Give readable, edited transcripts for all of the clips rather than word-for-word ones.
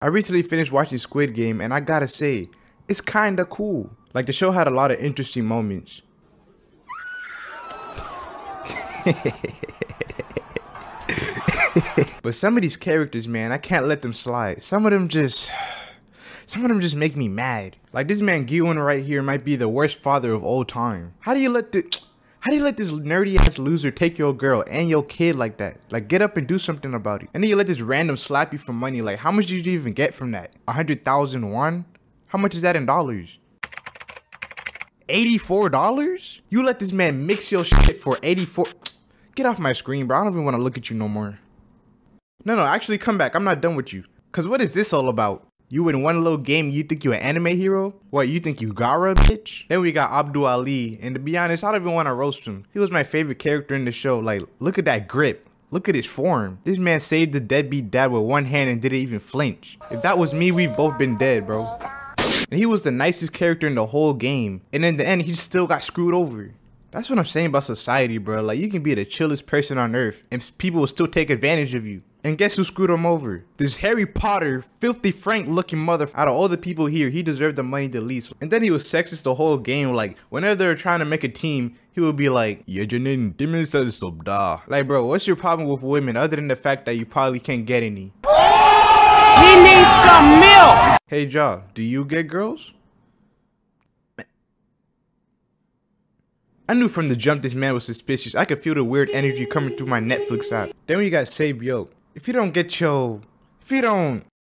I recently finished watching Squid Game and I gotta say, it's kinda cool. Like the show had a lot of interesting moments. But some of these characters, man, I can't let them slide. Some of them just make me mad. Like this man Gillen right here might be the worst father of all time. How do you let this nerdy ass loser take your girl and your kid like that? Like get up and do something about it. And then you let this random slap you for money. Like how much did you even get from that? 100,000 won? How much is that in dollars? $84? You let this man mix your shit for 84. Get off my screen, bro. I don't even want to look at you no more. No, actually come back. I'm not done with you. Cause what is this all about? You in one little game, you think you an anime hero? What, you think you Gara, bitch? Then we got Abdul Ali, and to be honest, I don't even want to roast him. He was my favorite character in the show. Like, look at that grip. Look at his form. This man saved the deadbeat dad with one hand and didn't even flinch. If that was me, we've both been dead, bro. And he was the nicest character in the whole game. And in the end, he still got screwed over. That's what I'm saying about society, bro. Like, you can be the chillest person on earth, and people will still take advantage of you. And guess who screwed him over? This Harry Potter, filthy Frank looking mother. Out of all the people here, he deserved the money the least. And then he was sexist the whole game. Like, whenever they were trying to make a team, he would be like, like, bro, what's your problem with women other than the fact that you probably can't get any? He needs some milk! Hey, Jaw, do you get girls? I knew from the jump this man was suspicious. I could feel the weird energy coming through my Netflix app. Then we got Sabe, yo. If you don't,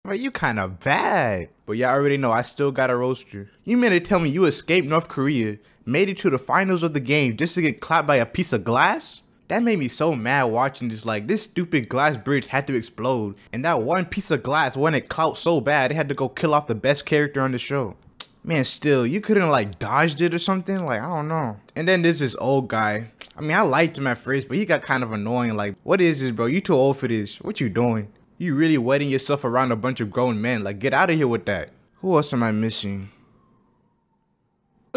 bro, you kinda bad. But y'all already know I still got a roaster. You mean to tell me you escaped North Korea, made it to the finals of the game just to get clapped by a piece of glass? That made me so mad watching this. Like, this stupid glass bridge had to explode. And that one piece of glass wanted clout so bad, they had to go kill off the best character on the show. Man, still, you couldn't like dodged it or something? Like, I don't know. And then there's this old guy. I mean, I liked him at first, but he got kind of annoying. Like, what is this, bro? You too old for this. What you doing? You really wetting yourself around a bunch of grown men. Like, get out of here with that. Who else am I missing?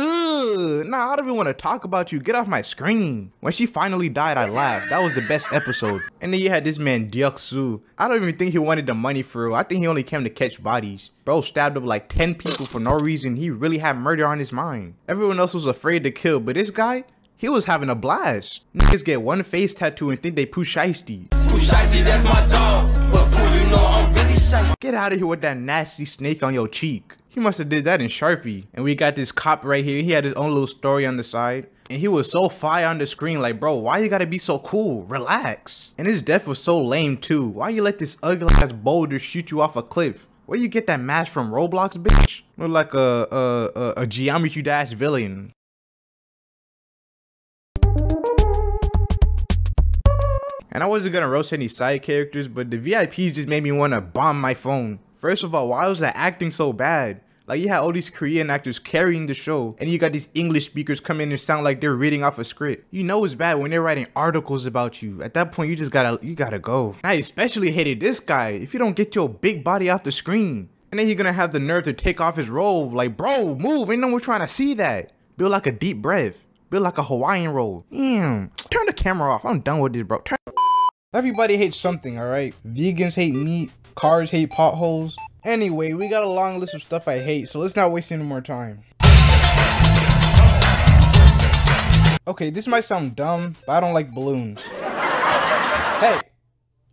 Nah, I don't even want to talk about you. Get off my screen. When she finally died, I laughed. That was the best episode. And then you had this man, Deoksu. I don't even think he wanted the money for real. I think he only came to catch bodies. Bro stabbed up like 10 people for no reason. He really had murder on his mind. Everyone else was afraid to kill, but this guy, he was having a blast. Niggas get one face tattoo and think they Pooh Shiesty. Pooh Shiesty, that's my dog. But Pooh, you know I'm really shiesty. Get out of here with that nasty snake on your cheek. He must have did that in Sharpie. And we got this cop right here. He had his own little story on the side. And he was so fire on the screen. Like, bro, why you gotta be so cool? Relax. And his death was so lame too. Why you let this ugly ass boulder shoot you off a cliff? Where you get that mask from, Roblox, bitch? Look like a Geometry Dash villain. And I wasn't gonna roast any side characters, but the VIPs just made me wanna bomb my phone. First of all, why was the acting so bad? Like, you had all these Korean actors carrying the show, and you got these English speakers come in and sound like they're reading off a script. You know it's bad when they're writing articles about you. At that point, you gotta go. I especially hated this guy. If you don't get your big body off the screen, and then he's gonna have the nerve to take off his robe. Like, bro, move, ain't no one trying to see that. Build like a deep breath. Build like a Hawaiian roll. Damn, turn the camera off. I'm done with this, bro. Everybody hates something, alright? Vegans hate meat. Cars hate potholes. Anyway, we got a long list of stuff I hate, so let's not waste any more time. Okay, this might sound dumb, but I don't like balloons. Hey,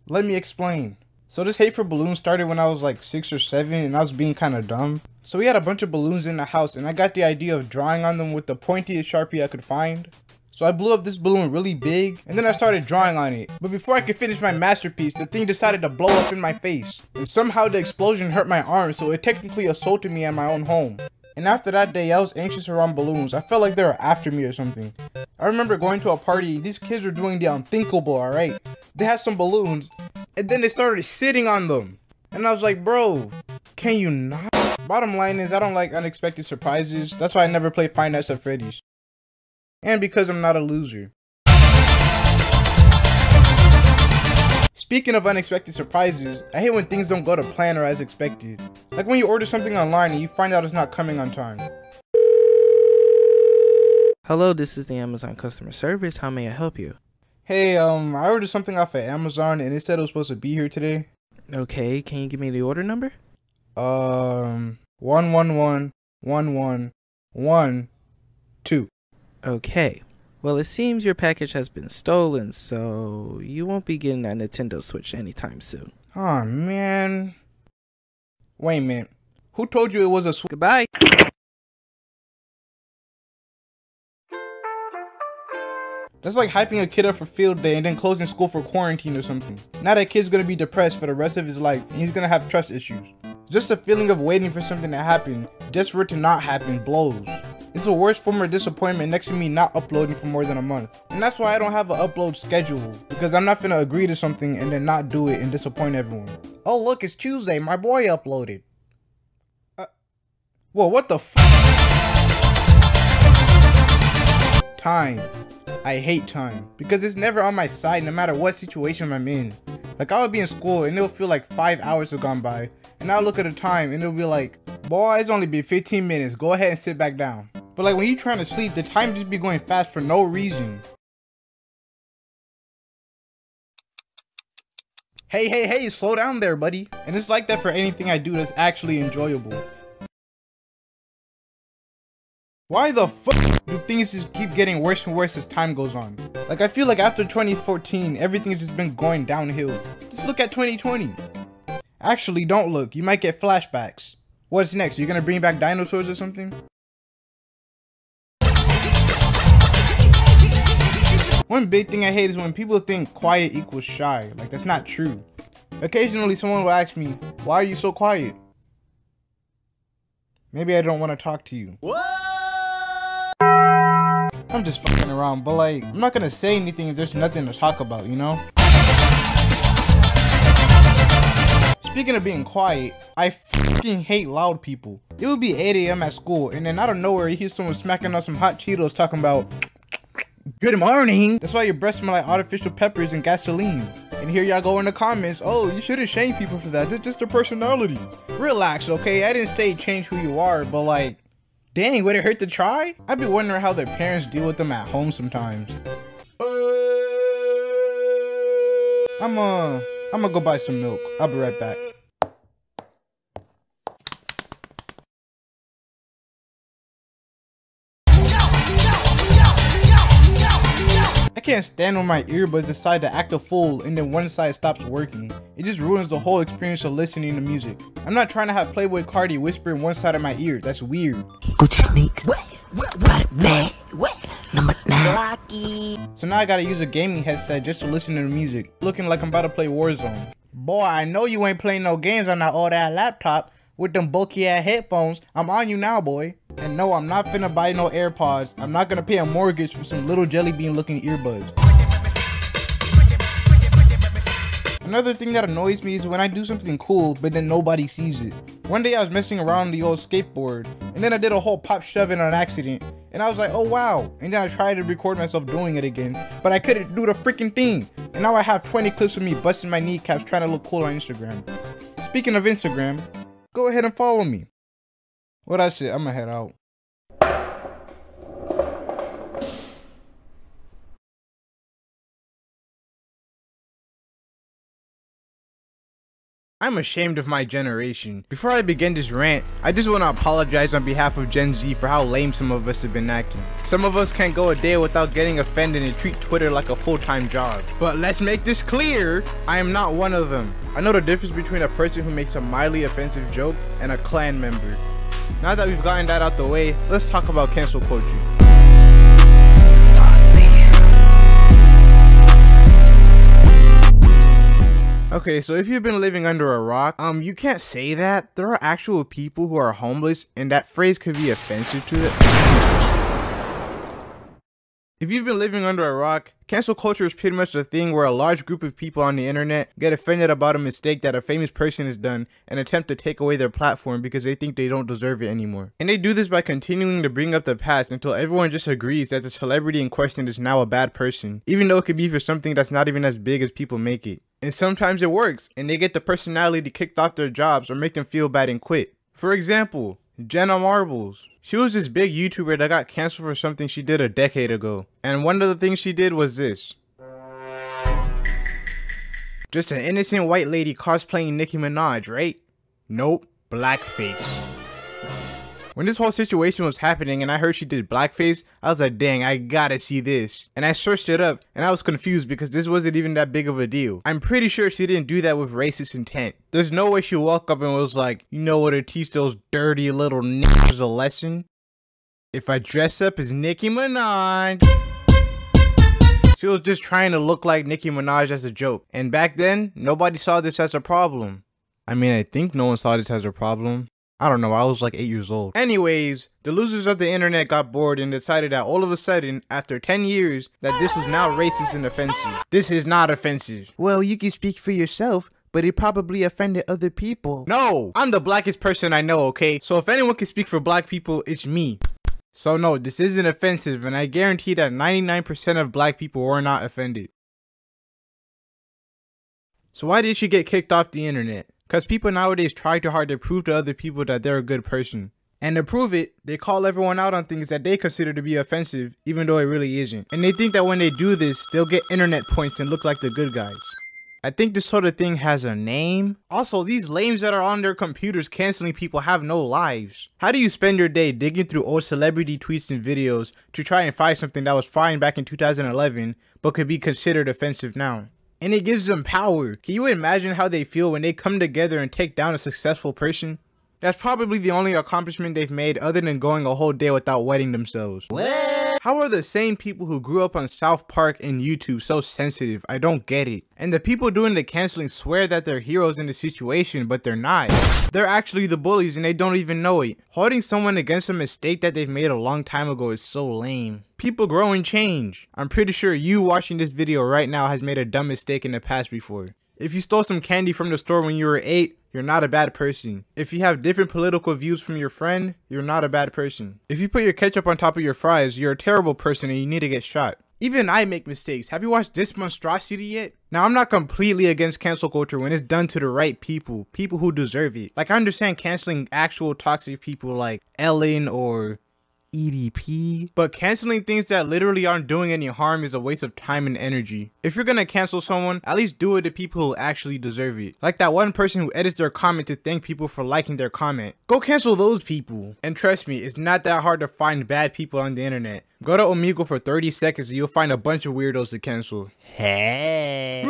let me explain. So this hate for balloons started when I was like 6 or 7 and I was being kind of dumb. So we had a bunch of balloons in the house and I got the idea of drawing on them with the pointiest Sharpie I could find. So I blew up this balloon really big, and then I started drawing on it. But before I could finish my masterpiece, the thing decided to blow up in my face. And somehow the explosion hurt my arm, so it technically assaulted me at my own home. And after that day, I was anxious around balloons. I felt like they were after me or something. I remember going to a party, these kids were doing the unthinkable, alright? They had some balloons, and then they started sitting on them. And I was like, bro, can you not? Bottom line is, I don't like unexpected surprises. That's why I never play Five Nights at Freddy's. And because I'm not a loser. Speaking of unexpected surprises, I hate when things don't go to plan or as expected. Like when you order something online and you find out it's not coming on time. Hello, this is the Amazon customer service. How may I help you? Hey, I ordered something off of Amazon and it said it was supposed to be here today. Okay, can you give me the order number? 1111112. Okay. Well, it seems your package has been stolen, so you won't be getting that Nintendo Switch anytime soon. Oh, man. Wait a minute. Who told you it was a Switch? Goodbye. That's like hyping a kid up for field day and then closing school for quarantine or something. Now that kid's gonna be depressed for the rest of his life and he's gonna have trust issues. Just the feeling of waiting for something to happen, just for it to not happen, blows. It's the worst form of disappointment next to me not uploading for more than a month. And that's why I don't have an upload schedule, because I'm not finna agree to something and then not do it and disappoint everyone. Oh look, it's Tuesday, my boy uploaded. Whoa, what the f? Time. I hate time, because it's never on my side no matter what situation I'm in. Like, I would be in school and it'll feel like 5 hours have gone by, and I'll look at the time and it'll be like, boy, it's only been 15 minutes, go ahead and sit back down. But like when you're trying to sleep, the time just be going fast for no reason. Hey, slow down there, buddy. And it's like that for anything I do that's actually enjoyable. Why the fuck do things just keep getting worse and worse as time goes on? Like, I feel like after 2014, everything's just been going downhill. Just look at 2020. Actually, don't look. You might get flashbacks. What's next? You're gonna bring back dinosaurs or something? One big thing I hate is when people think quiet equals shy. Like, that's not true. Occasionally, someone will ask me, why are you so quiet? Maybe I don't want to talk to you. What? I'm just fucking around, but like, I'm not gonna say anything if there's nothing to talk about, you know? Speaking of being quiet, I fucking hate loud people. It would be 8 AM at school, and then out of nowhere, you hear someone smacking on some hot Cheetos talking about, good morning. That's why your breath smell like artificial peppers and gasoline. And here y'all go in the comments, oh, you shouldn't shame people for that. That's just their personality. Relax, okay? I didn't say change who you are, but like, dang, would it hurt to try? I'd be wondering how their parents deal with them at home sometimes. I'm gonna go buy some milk. I'll be right back. I can't stand when my earbuds decide to act a fool and then one side stops working. It just ruins the whole experience of listening to music. I'm not trying to have Playboy Cardi whisper in one side of my ear. That's weird. Gucci sneaks. Number 9. So now I gotta use a gaming headset just to listen to the music, looking like I'm about to play Warzone. Boy, I know you ain't playing no games on that old ass laptop with them bulky ass headphones. I'm on you now, boy. And no, I'm not finna buy no AirPods. I'm not gonna pay a mortgage for some little jelly bean looking earbuds. Another thing that annoys me is when I do something cool, but then nobody sees it. One day I was messing around on the old skateboard, and then I did a whole pop shoving on accident, and I was like, oh wow, and then I tried to record myself doing it again, but I couldn't do the freaking thing, and now I have 20 clips of me busting my kneecaps trying to look cool on Instagram. Speaking of Instagram, go ahead and follow me. Well, that's it, I'ma head out. I'm ashamed of my generation. Before I begin this rant, I just want to apologize on behalf of Gen Z for how lame some of us have been acting. Some of us can't go a day without getting offended and treat Twitter like a full-time job. But let's make this clear, I am not one of them. I know the difference between a person who makes a mildly offensive joke and a clan member. Now that we've gotten that out the way, let's talk about cancel culture. Okay, so if you've been living under a rock, you can't say that. There are actual people who are homeless, and that phrase could be offensive to them. If you've been living under a rock, cancel culture is pretty much the thing where a large group of people on the internet get offended about a mistake that a famous person has done and attempt to take away their platform because they think they don't deserve it anymore. And they do this by continuing to bring up the past until everyone just agrees that the celebrity in question is now a bad person, even though it could be for something that's not even as big as people make it. And sometimes it works, and they get the personality kicked off their jobs or make them feel bad and quit. For example, Jenna Marbles. She was this big YouTuber that got canceled for something she did a decade ago. And one of the things she did was this. Just an innocent white lady cosplaying Nicki Minaj, right? Nope. blackface. When this whole situation was happening and I heard she did blackface, I was like, dang, I gotta see this. And I searched it up and I was confused because this wasn't even that big of a deal. I'm pretty sure she didn't do that with racist intent. There's no way she woke up and was like, you know what, to teach those dirty little niggas a lesson? If I dress up as Nicki Minaj. She was just trying to look like Nicki Minaj as a joke. And back then, nobody saw this as a problem. I mean, I think no one saw this as a problem. I don't know, I was like 8 years old. Anyways, the losers of the internet got bored and decided that all of a sudden, after 10 years, that this was now racist and offensive. This is not offensive. Well, you can speak for yourself, but it probably offended other people. No, I'm the blackest person I know, okay? So if anyone can speak for black people, it's me. So no, this isn't offensive, and I guarantee that 99% of black people were not offended. So why did she get kicked off the internet? Because people nowadays try too hard to prove to other people that they're a good person. And to prove it, they call everyone out on things that they consider to be offensive, even though it really isn't. And they think that when they do this, they'll get internet points and look like the good guys. I think this sort of thing has a name. Also, these lames that are on their computers canceling people have no lives. How do you spend your day digging through old celebrity tweets and videos to try and find something that was fine back in 2011, but could be considered offensive now? And it gives them power. Can you imagine how they feel when they come together and take down a successful person? That's probably the only accomplishment they've made other than going a whole day without wetting themselves. What? How are the same people who grew up on South Park and YouTube so sensitive? I don't get it. And the people doing the canceling swear that they're heroes in the situation, but they're not. They're actually the bullies and they don't even know it. Holding someone against a mistake that they've made a long time ago is so lame. People grow and change. I'm pretty sure you watching this video right now has made a dumb mistake in the past before. If you stole some candy from the store when you were 8, you're not a bad person. If you have different political views from your friend, you're not a bad person. If you put your ketchup on top of your fries, you're a terrible person and you need to get shot. Even I make mistakes. Have you watched This Monstrosity yet? Now, I'm not completely against cancel culture when it's done to the right people who deserve it. Like, I understand canceling actual toxic people like Ellen or EDP, but canceling things that literally aren't doing any harm is a waste of time and energy. If you're gonna cancel someone, at least do it to people who actually deserve it. Like that one person who edits their comment to thank people for liking their comment. Go cancel those people. And trust me, it's not that hard to find bad people on the internet. Go to Omegle for 30 seconds and you'll find a bunch of weirdos to cancel. Hey.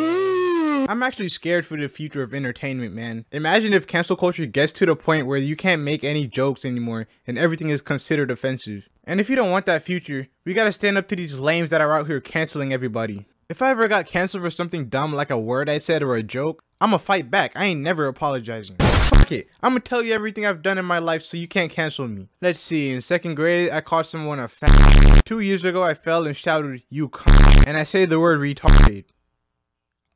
I'm actually scared for the future of entertainment, man. Imagine if cancel culture gets to the point where you can't make any jokes anymore and everything is considered offensive. And if you don't want that future, we gotta stand up to these lames that are out here canceling everybody. If I ever got canceled for something dumb like a word I said or a joke, I'ma fight back. I ain't never apologizing. Fuck it. I'ma tell you everything I've done in my life so you can't cancel me. Let's see, in 2nd grade, I called someone a fat. 2 years ago, I fell and shouted, "You cunt." And I say the word retarded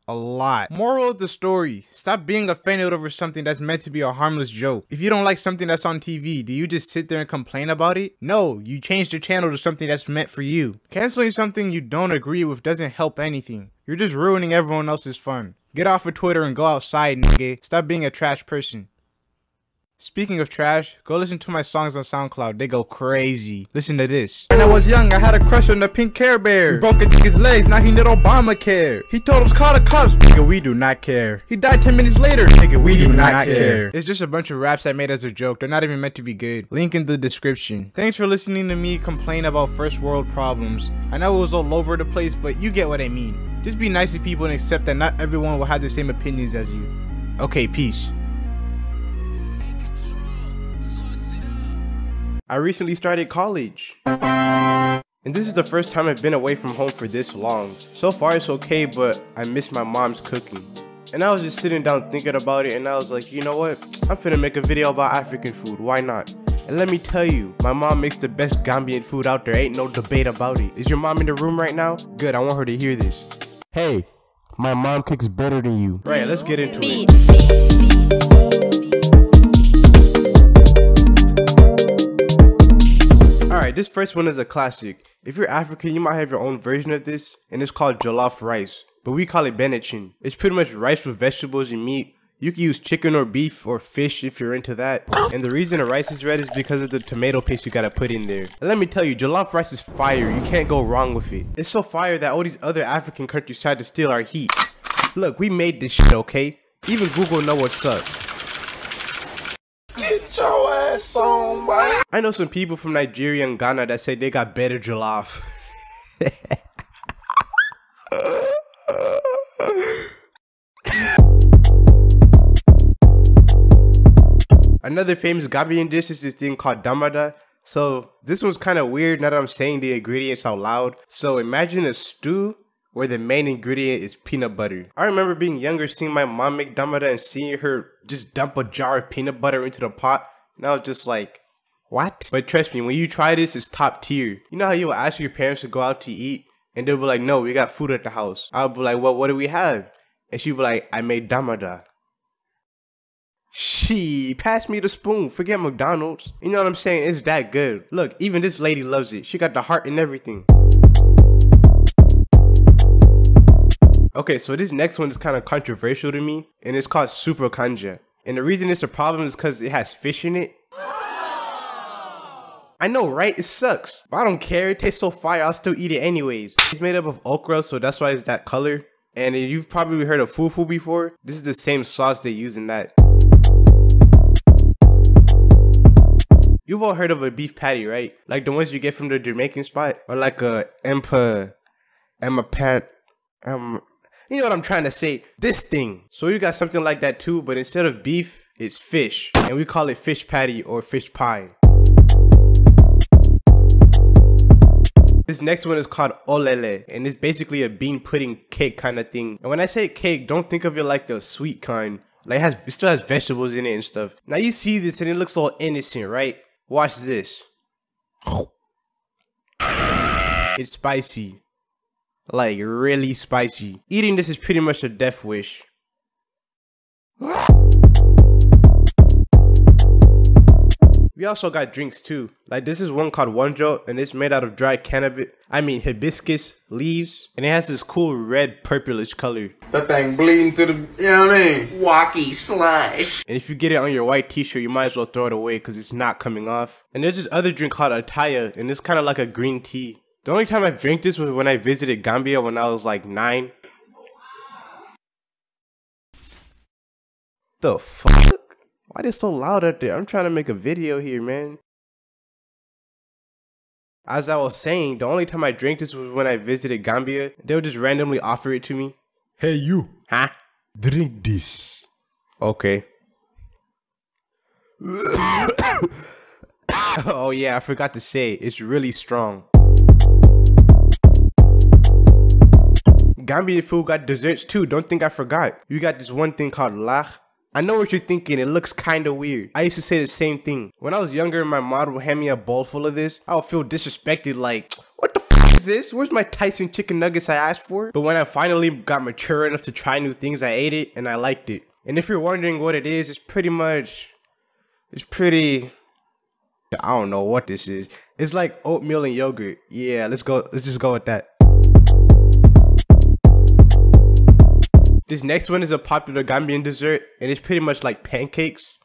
a lot. Moral of the story, stop being offended over something that's meant to be a harmless joke. If you don't like something that's on TV, do you just sit there and complain about it? No, you change the channel to something that's meant for you. Canceling something you don't agree with doesn't help anything. You're just ruining everyone else's fun. Get off of Twitter and go outside, nigga. Stop being a trash person. Speaking of trash, go listen to my songs on SoundCloud. They go crazy. Listen to this. When I was young, I had a crush on the pink Care Bear. He broke a nigga's legs, now he need Obamacare. He told us call the cops, nigga, we do not care. He died 10 minutes later, nigga, we do not care. It's just a bunch of raps I made as a joke. They're not even meant to be good. Link in the description. Thanks for listening to me complain about first world problems. I know it was all over the place, but you get what I mean. Just be nice to people and accept that not everyone will have the same opinions as you. Okay, peace. I recently started college, and this is the first time I've been away from home for this long. So far it's okay, but I miss my mom's cooking. And I was just sitting down thinking about it and I was like, you know what? I'm finna make a video about African food, why not? And let me tell you, my mom makes the best Gambian food out there, ain't no debate about it. Is your mom in the room right now? Good, I want her to hear this. Hey, my mom cooks better than you. Right, let's get into it. Alright, this first one is a classic. If you're African, you might have your own version of this, and it's called jollof rice, but we call it benachin. It's pretty much rice with vegetables and meat. You can use chicken or beef or fish if you're into that. And the reason the rice is red is because of the tomato paste you gotta put in there. And let me tell you, jollof rice is fire. You can't go wrong with it. It's so fire that all these other African countries tried to steal our heat. Look, we made this shit, okay? Even Google know what's up. Get your ass on, boy. I know some people from Nigeria and Ghana that say they got better jollof. Another famous Gambian dish is this thing called damada. So this one's kind of weird now that I'm saying the ingredients out loud. So imagine a stew where the main ingredient is peanut butter. I remember being younger, seeing my mom make damada and seeing her just dump a jar of peanut butter into the pot. And I was just like, what? But trust me, when you try this, it's top tier. You know how you will ask your parents to go out to eat and they'll be like, no, we got food at the house. I'll be like, well, what do we have? And she'll be like, I made damada. She pass me the spoon. Forget McDonald's. You know what I'm saying? It's that good. Look, even this lady loves it. She got the heart and everything. Okay, so this next one is kind of controversial to me, and it's called super kanja. And the reason it's a problem is because it has fish in it. I know, right? It sucks, but I don't care. It tastes so fire. I'll still eat it anyways. It's made up of okra, so that's why it's that color. And you've probably heard of fufu before. This is the same sauce they use in that. You've all heard of a beef patty, right? Like the ones you get from the Jamaican spot, or like a you know what I'm trying to say? This thing. So you got something like that too, but instead of beef, it's fish, and we call it fish patty or fish pie. This next one is called olele, and it's basically a bean pudding cake kind of thing. And when I say cake, don't think of it like the sweet kind. Like it still has vegetables in it and stuff. Now you see this and it looks all innocent, right? Watch this. It's spicy. Like really spicy. Eating this is pretty much a death wish. We also got drinks too. Like this is one called Wonjo, and it's made out of dried hibiscus leaves, and it has this cool red purplish color. That thing bleeding to the, you know what I mean? Walkie slush. And if you get it on your white t-shirt, you might as well throw it away because it's not coming off. And there's this other drink called Ataya, and it's kind of like a green tea. The only time I've drank this was when I visited Gambia when I was like 9. The fuck? Why they so loud out there? I'm trying to make a video here, man. As I was saying, the only time I drank this was when I visited Gambia. They would just randomly offer it to me. Hey you, huh? Drink this. Okay. Oh yeah, I forgot to say, it's really strong. Gambian food got desserts too, don't think I forgot. You got this one thing called lach. I know what you're thinking, it looks kinda weird. I used to say the same thing. When I was younger and my mom would hand me a bowl full of this, I would feel disrespected like, what the f is this? Where's my Tyson chicken nuggets I asked for? But when I finally got mature enough to try new things, I ate it and I liked it. And if you're wondering what it is, I don't know what this is. It's like oatmeal and yogurt. Yeah, let's just go with that. This next one is a popular Gambian dessert, and it's pretty much like pancakes,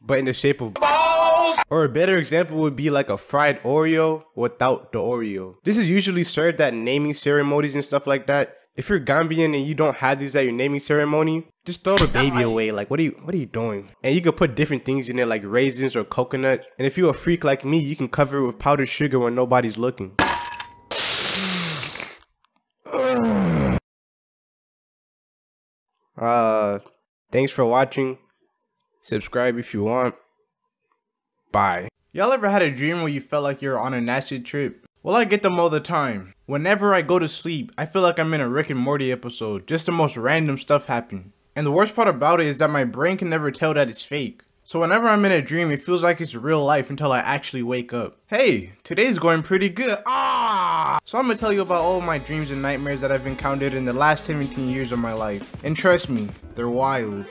but in the shape of balls. Or a better example would be like a fried Oreo without the Oreo. This is usually served at naming ceremonies and stuff like that. If you're Gambian and you don't have these at your naming ceremony, just throw the baby away. Like, what are you doing? And you can put different things in it like raisins or coconut. And if you're a freak like me, you can cover it with powdered sugar when nobody's looking. Thanks for watching. Subscribe if you want. Bye. Y'all ever had a dream where you felt like you're on an acid trip? Well, I get them all the time. Whenever I go to sleep, I feel like I'm in a Rick and Morty episode. Just the most random stuff happen. And the worst part about it is that my brain can never tell that it's fake. So whenever I'm in a dream, it feels like it's real life until I actually wake up. Hey, today's going pretty good. So I'm gonna tell you about all my dreams and nightmares that I've encountered in the last 17 years of my life. And trust me, they're wild.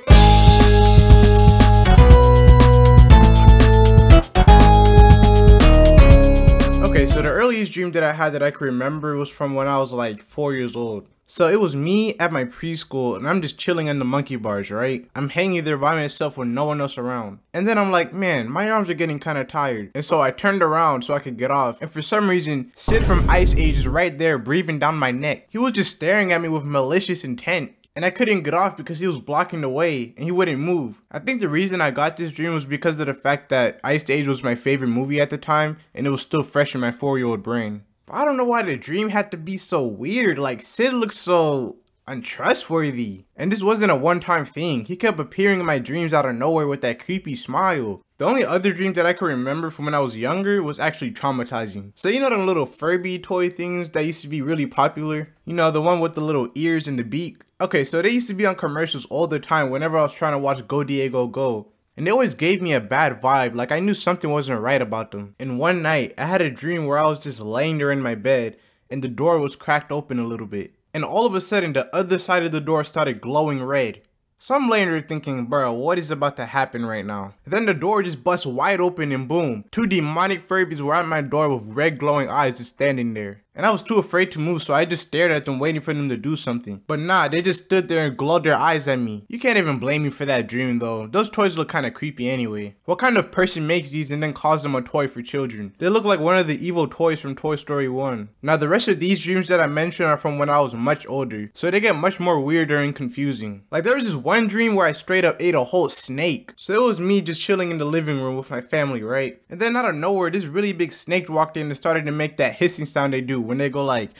Okay, so the earliest dream that I had that I could remember was from when I was like 4 years old. So it was me at my preschool and I'm just chilling in the monkey bars, right? I'm hanging there by myself with no one else around. And then I'm like, man, my arms are getting kind of tired. And so I turned around so I could get off. And for some reason, Sid from Ice Age is right there breathing down my neck. He was just staring at me with malicious intent. and I couldn't get off because he was blocking the way and he wouldn't move. I think the reason I got this dream was because of the fact that Ice Age was my favorite movie at the time and it was still fresh in my 4-year-old brain. But I don't know why the dream had to be so weird. Like, Sid looked so untrustworthy. And this wasn't a one-time thing. He kept appearing in my dreams out of nowhere with that creepy smile. The only other dream that I could remember from when I was younger was actually traumatizing. So you know the little Furby toy things that used to be really popular? You know, the one with the little ears and the beak? Okay, so they used to be on commercials all the time whenever I was trying to watch Go Diego Go. And they always gave me a bad vibe, like I knew something wasn't right about them. And one night, I had a dream where I was just laying there in my bed and the door was cracked open a little bit. And all of a sudden, the other side of the door started glowing red. So I'm laying there thinking, bro, what is about to happen right now? And then the door just busts wide open and boom, 2 demonic Furbies were at my door with red glowing eyes just standing there. And I was too afraid to move, so I just stared at them waiting for them to do something. But nah, they just stood there and glowed their eyes at me. You can't even blame me for that dream though. Those toys look kinda creepy anyway. What kind of person makes these and then calls them a toy for children? They look like one of the evil toys from Toy Story 1. Now the rest of these dreams that I mentioned are from when I was much older, so they get much more weirder and confusing. Like there was this one dream where I straight up ate a whole snake. So it was me just chilling in the living room with my family, right? And then out of nowhere, this really big snake walked in and started to make that hissing sound they do when they go like,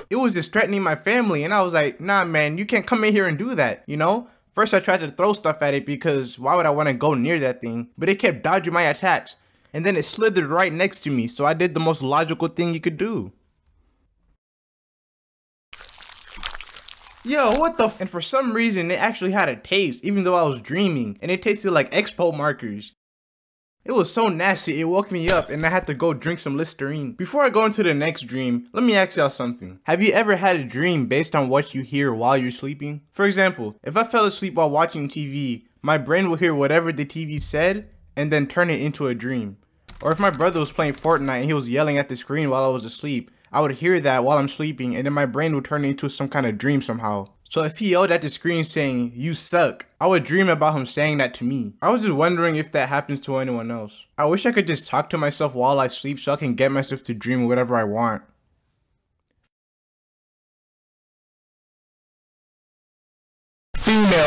it was just threatening my family, and I was like, nah man, you can't come in here and do that, you know? First I tried to throw stuff at it because why would I want to go near that thing? But it kept dodging my attacks, and then it slithered right next to me, so I did the most logical thing you could do. Yo, what the f— and for some reason it actually had a taste even though I was dreaming, and it tasted like Expo markers. It was so nasty, it woke me up and I had to go drink some Listerine. Before I go into the next dream, let me ask y'all something. Have you ever had a dream based on what you hear while you're sleeping? For example, if I fell asleep while watching TV, my brain will hear whatever the TV said and then turn it into a dream. Or if my brother was playing Fortnite and he was yelling at the screen while I was asleep, I would hear that while I'm sleeping and then my brain would turn it into some kind of dream somehow. So if he yelled at the screen saying, "You suck," I would dream about him saying that to me. I was just wondering if that happens to anyone else. I wish I could just talk to myself while I sleep so I can get myself to dream whatever I want.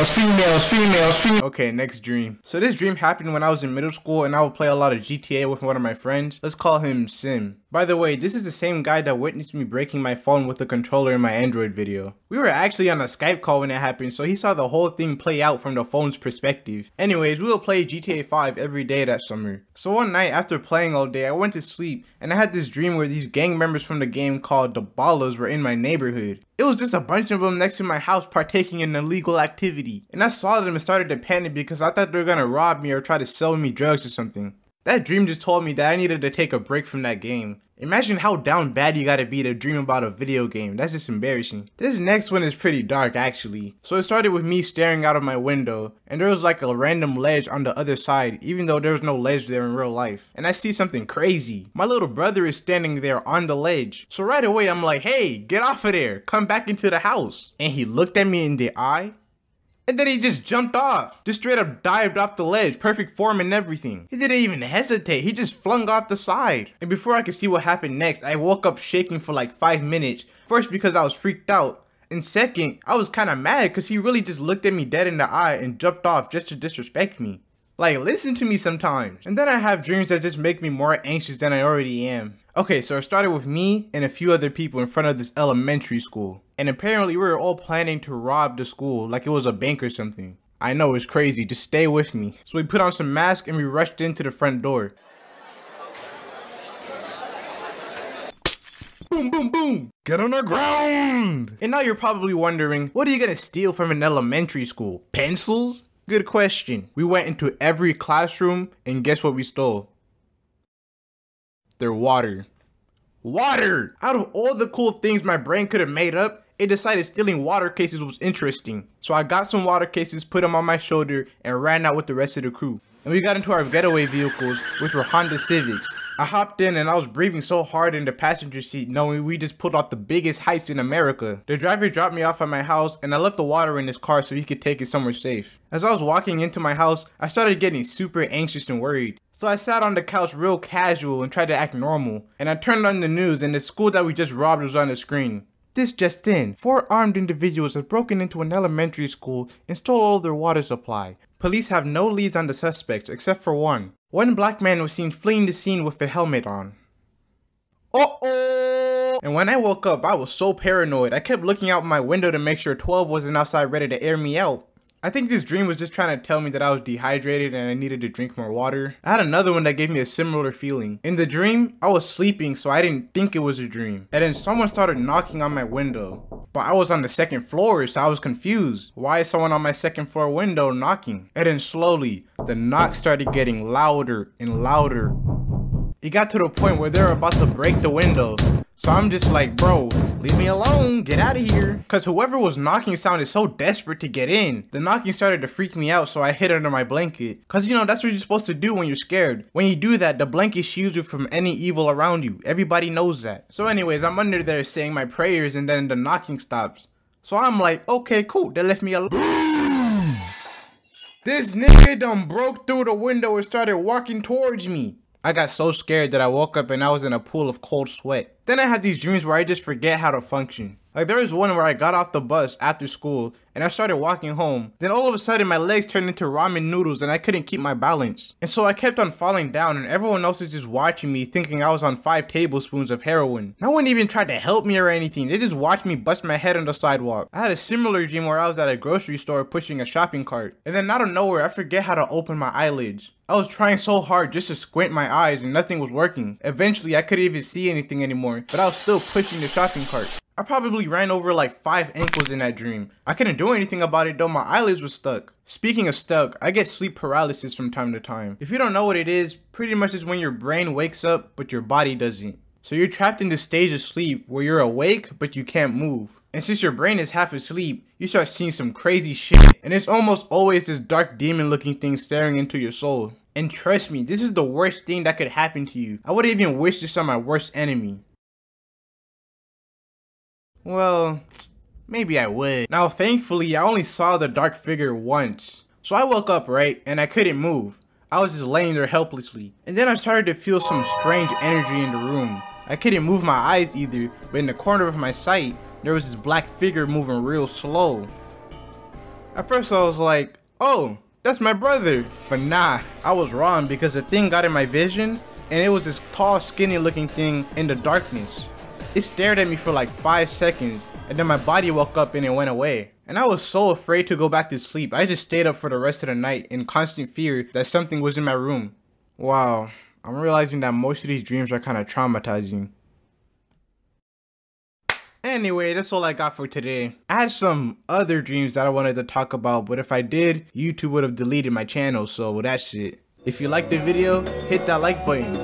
Females. Okay, next dream. So this dream happened when I was in middle school and I would play a lot of GTA with one of my friends. Let's call him Sim. By the way, this is the same guy that witnessed me breaking my phone with the controller in my Android video. We were actually on a Skype call when it happened, so he saw the whole thing play out from the phone's perspective. Anyways, we would play GTA 5 every day that summer. So one night after playing all day, I went to sleep and I had this dream where these gang members from the game called the Ballas were in my neighborhood. It was just a bunch of them next to my house partaking in illegal activity. And I saw them and started to panic because I thought they were gonna rob me or try to sell me drugs or something. That dream just told me that I needed to take a break from that game. Imagine how down bad you gotta be to dream about a video game. That's just embarrassing. This next one is pretty dark actually. So it started with me staring out of my window and there was like a random ledge on the other side even though there was no ledge there in real life. And I see something crazy. My little brother is standing there on the ledge. So right away I'm like, hey, get off of there. Come back into the house. And he looked at me in the eye. And then he just jumped off. Just straight up dived off the ledge, perfect form and everything. He didn't even hesitate, he just flung off the side. And before I could see what happened next, I woke up shaking for like 5 minutes. First because I was freaked out. And second, I was kinda mad because he really just looked at me dead in the eye and jumped off just to disrespect me. Like, listen to me sometimes. And then I have dreams that just make me more anxious than I already am. Okay, so it started with me and a few other people in front of this elementary school. And apparently we were all planning to rob the school like it was a bank or something. I know, it's crazy, just stay with me. So we put on some masks and we rushed into the front door. Boom, boom, boom. Get on the ground. And now you're probably wondering, what are you gonna steal from an elementary school? Pencils? Good question. We went into every classroom and guess what we stole? Their water. Water! Out of all the cool things my brain could have made up, it decided stealing water cases was interesting. So I got some water cases, put them on my shoulder, and ran out with the rest of the crew. And we got into our getaway vehicles, which were Honda Civics. I hopped in and I was breathing so hard in the passenger seat knowing we just pulled off the biggest heist in America. The driver dropped me off at my house and I left the water in his car so he could take it somewhere safe. As I was walking into my house, I started getting super anxious and worried. So I sat on the couch real casual and tried to act normal. And I turned on the news and the school that we just robbed was on the screen. This just in, 4 armed individuals have broken into an elementary school and stole all their water supply. Police have no leads on the suspects except for one. One black man was seen fleeing the scene with a helmet on. Uh-oh! And when I woke up, I was so paranoid. I kept looking out my window to make sure 12 wasn't outside ready to air me out. I think this dream was just trying to tell me that I was dehydrated and I needed to drink more water. I had another one that gave me a similar feeling. In the dream, I was sleeping, so I didn't think it was a dream. And then someone started knocking on my window. But I was on the 2nd floor, so I was confused. Why is someone on my 2nd floor window knocking? And then slowly, the knock started getting louder and louder. It got to the point where they were about to break the window. So I'm just like, bro, leave me alone, get out of here. Cause whoever was knocking sounded so desperate to get in. The knocking started to freak me out, so I hid under my blanket. Cause you know, that's what you're supposed to do when you're scared. When you do that, the blanket shields you from any evil around you. Everybody knows that. So anyways, I'm under there saying my prayers and then the knocking stops. So I'm like, okay, cool, they left me alone. This nigga done broke through the window and started walking towards me. I got so scared that I woke up and I was in a pool of cold sweat. Then I had these dreams where I just forget how to function. Like there was one where I got off the bus after school and I started walking home. Then all of a sudden my legs turned into ramen noodles and I couldn't keep my balance. And so I kept on falling down and everyone else was just watching me thinking I was on 5 tablespoons of heroin. No one even tried to help me or anything. They just watched me bust my head on the sidewalk. I had a similar dream where I was at a grocery store pushing a shopping cart. And then out of nowhere I forget how to open my eyelids. I was trying so hard just to squint my eyes and nothing was working. Eventually I couldn't even see anything anymore, but I was still pushing the shopping cart. I probably ran over like 5 ankles in that dream. I couldn't do anything about it though, my eyelids were stuck. Speaking of stuck, I get sleep paralysis from time to time. If you don't know what it is, pretty much is when your brain wakes up but your body doesn't. So you're trapped in this stage of sleep where you're awake but you can't move. And since your brain is half asleep, you start seeing some crazy shit. And it's almost always this dark demon looking thing staring into your soul. And trust me, this is the worst thing that could happen to you. I wouldn't even wish this on my worst enemy. Well, maybe I would. Now thankfully, I only saw the dark figure once. So I woke up, right, and I couldn't move. I was just laying there helplessly. And then I started to feel some strange energy in the room. I couldn't move my eyes either, but in the corner of my sight, there was this black figure moving real slow. At first I was like, oh, that's my brother. But nah, I was wrong because the thing got in my vision and it was this tall, skinny looking thing in the darkness. It stared at me for like 5 seconds and then my body woke up and it went away. And I was so afraid to go back to sleep. I just stayed up for the rest of the night in constant fear that something was in my room. Wow, I'm realizing that most of these dreams are kind of traumatizing. Anyway, that's all I got for today. I had some other dreams that I wanted to talk about, but if I did, YouTube would have deleted my channel, so that's it. If you liked the video, hit that like button.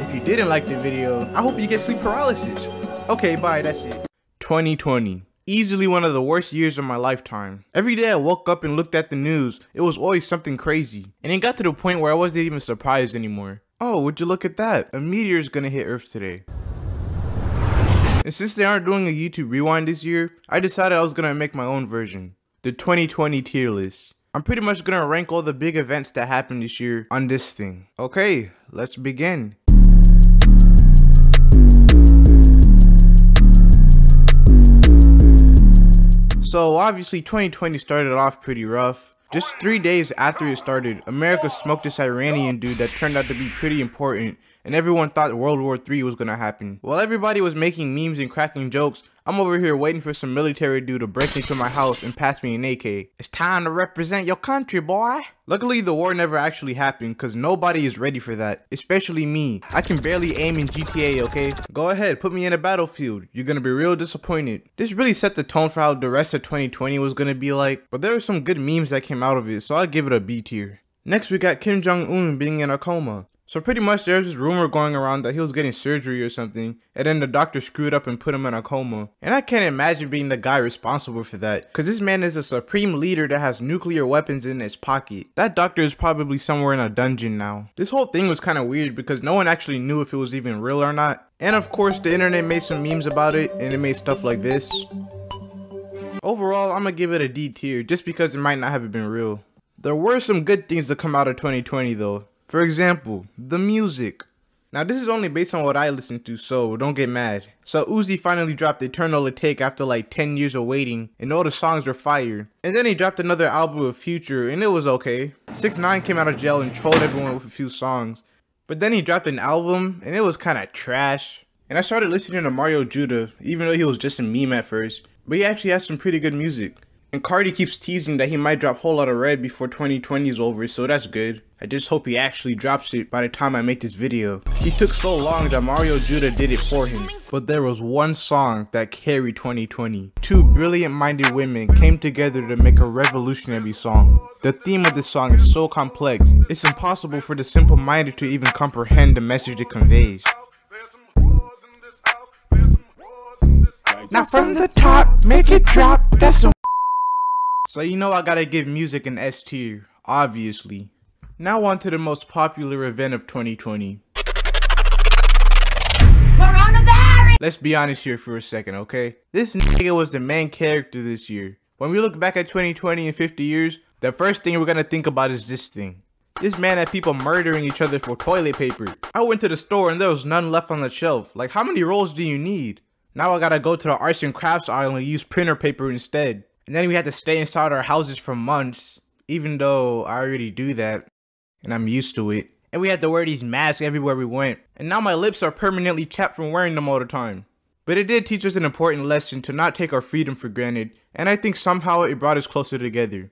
If you didn't like the video, I hope you get sleep paralysis. Okay, bye, that's it. 2020. Easily one of the worst years of my lifetime. Every day I woke up and looked at the news, it was always something crazy. And it got to the point where I wasn't even surprised anymore. Oh, would you look at that? A meteor is gonna hit Earth today. And since they aren't doing a YouTube rewind this year, I decided I was gonna make my own version. The 2020 tier list. I'm pretty much gonna rank all the big events that happened this year on this thing. Okay, let's begin. So obviously 2020 started off pretty rough. Just 3 days after it started, America smoked this Iranian dude that turned out to be pretty important, and everyone thought World War III was gonna happen. While everybody was making memes and cracking jokes, I'm over here waiting for some military dude to break into my house and pass me an AK. It's time to represent your country, boy. Luckily, the war never actually happened, cause nobody is ready for that, especially me. I can barely aim in GTA, okay? Go ahead, put me in a battlefield. You're gonna be real disappointed. This really set the tone for how the rest of 2020 was gonna be like, but there were some good memes that came out of it, so I'll give it a B tier. Next, we got Kim Jong-un being in a coma. So pretty much there's this rumor going around that he was getting surgery or something, and then the doctor screwed up and put him in a coma. And I can't imagine being the guy responsible for that, cause this man is a supreme leader that has nuclear weapons in his pocket. That doctor is probably somewhere in a dungeon now. This whole thing was kind of weird because no one actually knew if it was even real or not. And of course the internet made some memes about it, and it made stuff like this. Overall, I'm gonna give it a D tier just because it might not have been real. There were some good things to come out of 2020 though. For example, the music. Now this is only based on what I listen to, so don't get mad. So Uzi finally dropped Eternal Take after like 10 years of waiting, and all the songs were fire. And then he dropped another album with Future, and it was okay. 6ix9ine came out of jail and trolled everyone with a few songs. But then he dropped an album, and it was kinda trash. And I started listening to Mario Judah, even though he was just a meme at first. But he actually has some pretty good music. And Cardi keeps teasing that he might drop Whole Lotta Red before 2020 is over, so that's good. I just hope he actually drops it by the time I make this video. He took so long that Mario Judah did it for him, but there was one song that carried 2020. Two brilliant-minded women came together to make a revolutionary song. The theme of this song is so complex, it's impossible for the simple-minded to even comprehend the message it conveys. Now from the top, make it drop, that's some. So you know I gotta give music an S tier, obviously. Now on to the most popular event of 2020. Coronavirus! Let's be honest here for a second, okay? This nigga was the main character this year. When we look back at 2020 in 50 years, the first thing we're gonna think about is this thing. This man had people murdering each other for toilet paper. I went to the store and there was none left on the shelf. Like, how many rolls do you need? Now I gotta go to the arts and crafts aisle and use printer paper instead. And then we had to stay inside our houses for months, even though I already do that, and I'm used to it. And we had to wear these masks everywhere we went. And now my lips are permanently chapped from wearing them all the time. But it did teach us an important lesson to not take our freedom for granted, and I think somehow it brought us closer together.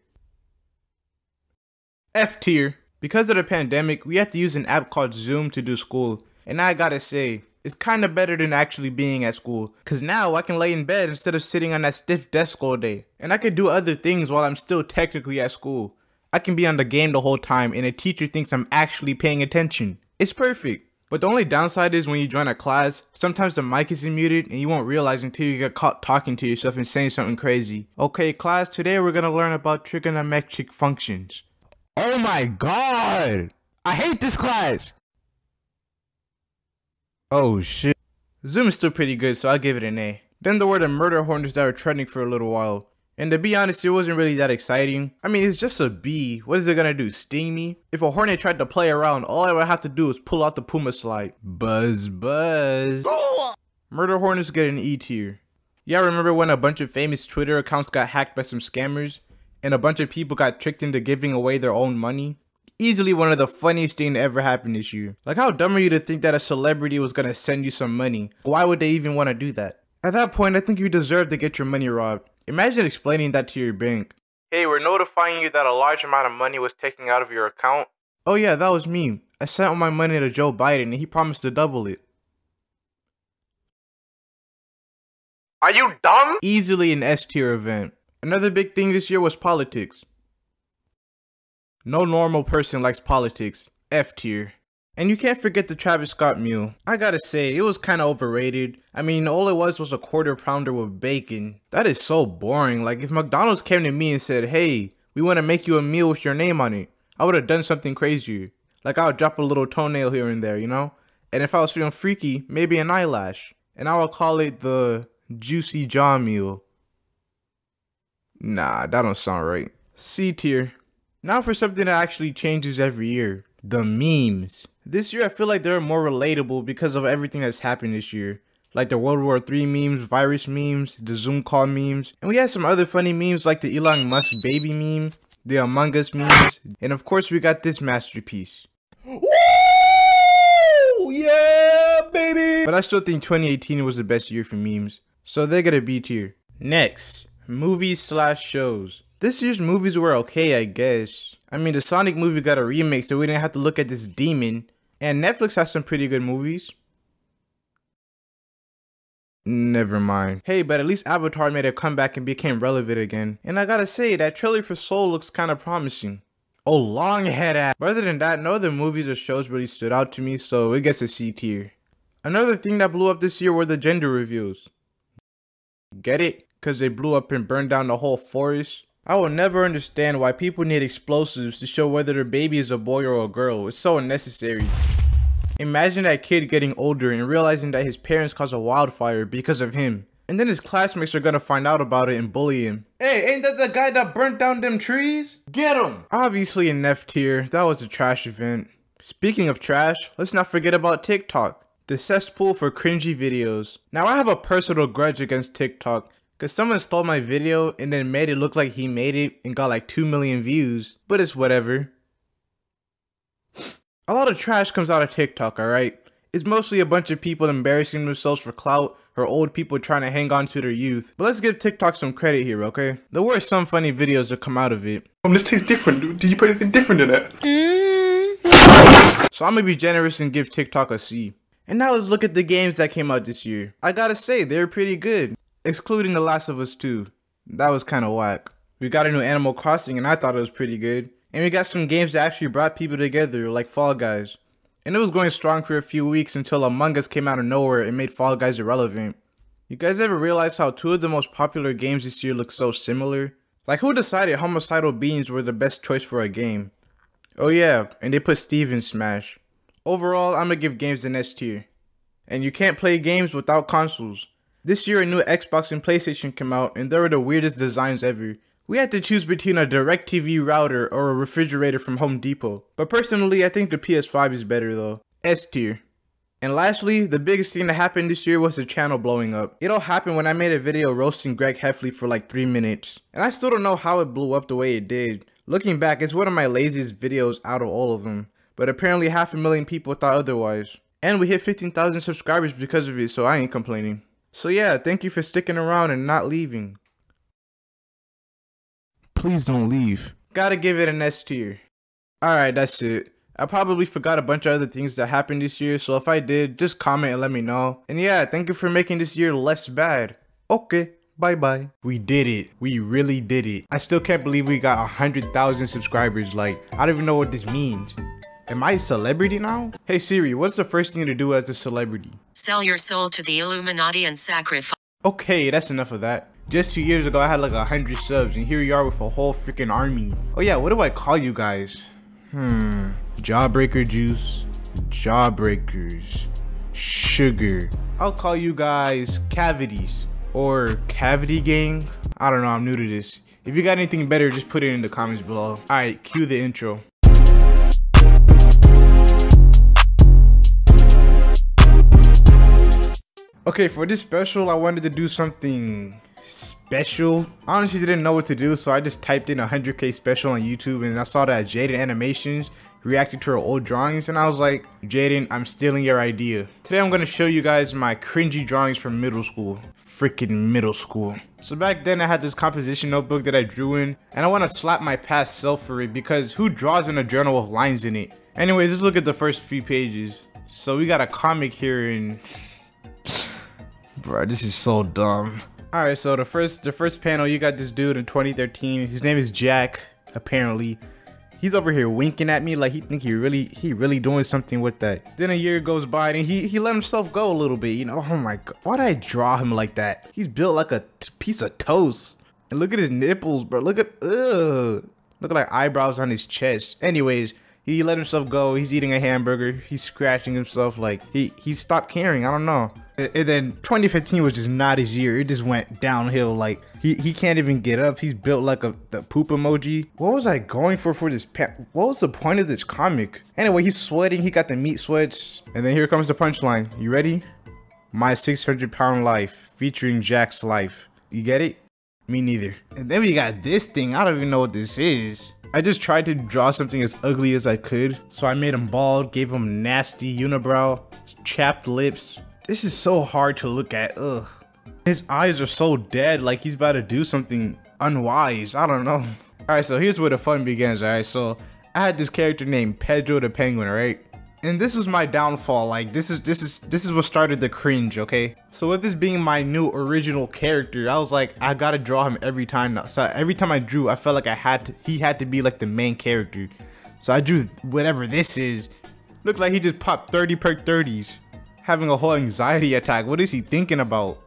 F tier. Because of the pandemic, we had to use an app called Zoom to do school, and I gotta say, it's kinda better than actually being at school, cause now I can lay in bed instead of sitting on that stiff desk all day. And I can do other things while I'm still technically at school. I can be on the game the whole time and a teacher thinks I'm actually paying attention. It's perfect. But the only downside is when you join a class, sometimes the mic isn't muted and you won't realize until you get caught talking to yourself and saying something crazy. Okay class, today we're gonna learn about trigonometric functions. Oh my god! I hate this class! Oh shit. Zoom is still pretty good, so I'll give it an A. Then there were the murder hornets that were trending for a little while. And to be honest, it wasn't really that exciting. I mean, it's just a bee. What is it gonna do, sting me? If a hornet tried to play around, all I would have to do is pull out the Puma slide. Buzz buzz. Murder hornets get an E tier. Yeah, remember when a bunch of famous Twitter accounts got hacked by some scammers? And a bunch of people got tricked into giving away their own money? Easily one of the funniest things to ever happen this year. Like, how dumb are you to think that a celebrity was gonna send you some money? Why would they even want to do that? At that point, I think you deserve to get your money robbed. Imagine explaining that to your bank. Hey, we're notifying you that a large amount of money was taken out of your account. Oh yeah, that was me. I sent all my money to Joe Biden and he promised to double it. Are you dumb? Easily an S tier event. Another big thing this year was politics. No normal person likes politics. F tier. And you can't forget the Travis Scott meal. I gotta say, it was kinda overrated. I mean, all it was a quarter pounder with bacon. That is so boring. Like, if McDonald's came to me and said, hey, we wanna make you a meal with your name on it, I would've done something crazier. Like, I would drop a little toenail here and there, you know? And if I was feeling freaky, maybe an eyelash. And I would call it the Juicy Jaw meal. Nah, that don't sound right. C tier. Now for something that actually changes every year. The memes. This year I feel like they're more relatable because of everything that's happened this year. Like the World War III memes, virus memes, the Zoom call memes. And we had some other funny memes like the Elon Musk baby meme, the Among Us memes, and of course we got this masterpiece. Woo! Yeah, baby! But I still think 2018 was the best year for memes. So they're gonna be tier. Next, movies/shows. This year's movies were okay, I guess. I mean, the Sonic movie got a remake, so we didn't have to look at this demon. And Netflix has some pretty good movies. Never mind. Hey, but at least Avatar made a comeback and became relevant again. And I gotta say, that trailer for Soul looks kinda promising. Oh, long head ass. But other than that, no other movies or shows really stood out to me, so it gets a C tier. Another thing that blew up this year were the gender reveals. Get it? Cause they blew up and burned down the whole forest. I will never understand why people need explosives to show whether their baby is a boy or a girl. It's so unnecessary. Imagine that kid getting older and realizing that his parents caused a wildfire because of him. And then his classmates are gonna find out about it and bully him. Hey, ain't that the guy that burnt down them trees? Get him! Obviously an F tier. That was a trash event. Speaking of trash, let's not forget about TikTok, the cesspool for cringy videos. Now I have a personal grudge against TikTok, cause someone stole my video and then made it look like he made it and got like 2 million views, but it's whatever. A lot of trash comes out of TikTok, alright? It's mostly a bunch of people embarrassing themselves for clout or old people trying to hang on to their youth. But let's give TikTok some credit here, okay? There were some funny videos that come out of it. This tastes different. Did you put anything different in it? So I'm gonna be generous and give TikTok a C. And now let's look at the games that came out this year. I gotta say, they're pretty good. Excluding The Last of Us 2. That was kinda whack. We got a new Animal Crossing and I thought it was pretty good. And we got some games that actually brought people together, like Fall Guys. And it was going strong for a few weeks until Among Us came out of nowhere and made Fall Guys irrelevant. You guys ever realize how 2 of the most popular games this year look so similar? Like, who decided homicidal beings were the best choice for a game? Oh yeah, and they put Steve in Smash. Overall, I'm gonna give games an S tier. And you can't play games without consoles. This year a new Xbox and PlayStation came out and they were the weirdest designs ever. We had to choose between a DirecTV router or a refrigerator from Home Depot. But personally, I think the PS5 is better though. S tier. And lastly, the biggest thing that happened this year was the channel blowing up. It all happened when I made a video roasting Greg Heffley for like 3 minutes. And I still don't know how it blew up the way it did. Looking back, it's one of my laziest videos out of all of them. But apparently 500,000 people thought otherwise. And we hit 15,000 subscribers because of it, so I ain't complaining. So yeah, thank you for sticking around and not leaving. Please don't leave. Gotta give it an S tier. Alright, that's it. I probably forgot a bunch of other things that happened this year, so if I did, just comment and let me know. And yeah, thank you for making this year less bad. Okay, bye bye. We did it. We really did it. I still can't believe we got 100,000 subscribers. Like, I don't even know what this means. Am I a celebrity now? Hey Siri, what's the first thing to do as a celebrity? Sell your soul to the Illuminati and sacrifice. Okay, that's enough of that. Just 2 years ago, I had like 100 subs, and here you are with a whole freaking army. Oh yeah, what do I call you guys? Jawbreaker Juice, Jawbreakers, Sugar. I'll call you guys Cavities, or Cavity Gang. I don't know, I'm new to this. If you got anything better, just put it in the comments below. Alright, cue the intro. Okay, for this special, I wanted to do something special. I honestly didn't know what to do, so I just typed in 100K special on YouTube and I saw that Jaden Animations reacted to her old drawings and I was like, Jaden, I'm stealing your idea. Today I'm going to show you guys my cringy drawings from middle school. Freaking middle school. So back then I had this composition notebook that I drew in and I want to slap my past self for it because who draws in a journal with lines in it? Anyways, let's look at the first few pages. So we got a comic here and bro, this is so dumb. Alright, so the first panel, you got this dude in 2013. His name is Jack, apparently. He's over here winking at me like he think he really doing something with that. Then a year goes by and he let himself go a little bit, you know. Oh my god, why'd I draw him like that? He's built like a piece of toast. And look at his nipples, bro. Look at like eyebrows on his chest. Anyways, he let himself go. He's eating a hamburger. He's scratching himself like he stopped caring. I don't know. And then 2015 was just not his year. It just went downhill. Like he can't even get up. He's built like the poop emoji. What was I going for this what was the point of this comic? Anyway, he's sweating. He got the meat sweats. And then here comes the punchline. You ready? My 600-pound life featuring Jack's life. You get it? Me neither. And then we got this thing. I don't even know what this is. I just tried to draw something as ugly as I could. So I made him bald, gave him nasty unibrow, chapped lips. This is so hard to look at. Ugh. His eyes are so dead, like he's about to do something unwise. I don't know. Alright, so here's where the fun begins, alright? So I had this character named Pedro the Penguin, right? And this was my downfall. Like this is what started the cringe, okay? So with this being my new original character, I was like, I gotta draw him every time now. So every time I drew, I felt like he had to be like the main character. So I drew whatever this is. Looked like he just popped 30 perk 30s. Having a whole anxiety attack. What is he thinking about?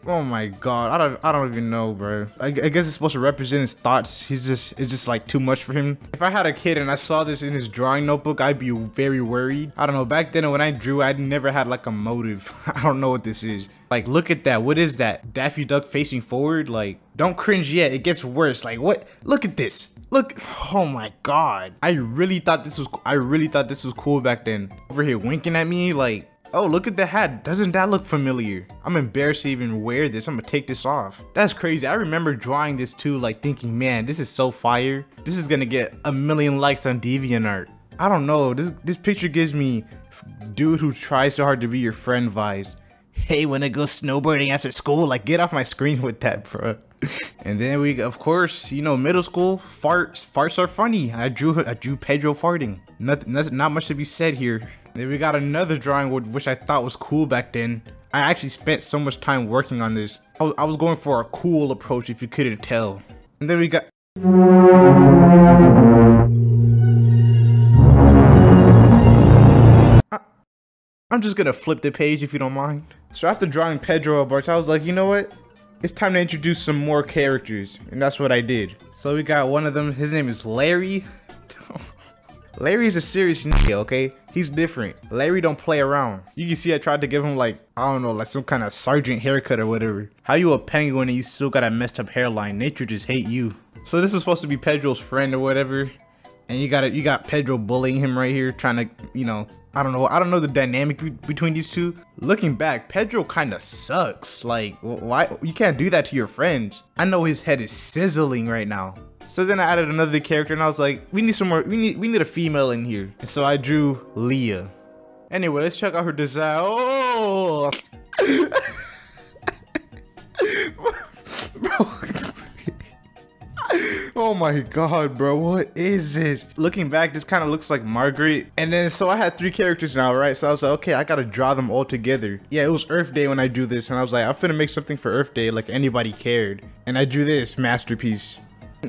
Oh my god, I don't even know, bro. I guess it's supposed to represent his thoughts. It's just like too much for him. If I had a kid and I saw this in his drawing notebook, I'd be very worried. I don't know, back then when I drew, I never had like a motive. I don't know what this is. Like, look at that. What is that? Daffy Duck facing forward? Like, don't cringe yet, it gets worse. Like, what? Look at this. Look, oh my god. I really thought this was cool back then. Over here winking at me like, oh, look at the hat. Doesn't that look familiar? I'm embarrassed to even wear this. I'm gonna take this off. That's crazy. I remember drawing this too, like thinking, man, this is so fire. This is gonna get 1 million likes on DeviantArt. I don't know. This picture gives me dude who tries so hard to be your friend vibes. Hey, wanna go snowboarding after school? Like, get off my screen with that, bro. And then we, of course, you know, middle school farts are funny. I drew Pedro farting. Not much to be said here. Then we got another drawing which I thought was cool back then. I actually spent so much time working on this. I was going for a cool approach, if you couldn't tell. And then we got. I'm just gonna flip the page if you don't mind. So after drawing Pedro Abarts, I was like, you know what? It's time to introduce some more characters, and that's what I did. So we got one of them. His name is Larry. Larry is a serious nigga, okay? He's different. Larry don't play around. You can see I tried to give him like, I don't know, like some kind of sergeant haircut or whatever. How you a penguin and you still got a messed up hairline? Nature just hate you. So this is supposed to be Pedro's friend or whatever. And you got Pedro bullying him right here, trying to, you know, I don't know the dynamic between these two. Looking back, Pedro kind of sucks. Like, why? You can't do that to your friends. I know his head is sizzling right now. So then I added another character and I was like, we need some more, we need a female in here. And so I drew Leah. Anyway, let's check out her design. Oh! Bro. Oh my god, bro, what is this? Looking back, this kind of looks like Margaret. And then, so I had 3 characters now, right? So I was like, okay, I gotta draw them all together. Yeah, it was Earth Day when I drew this. And I was like, I'm finna make something for Earth Day like anybody cared. And I drew this masterpiece.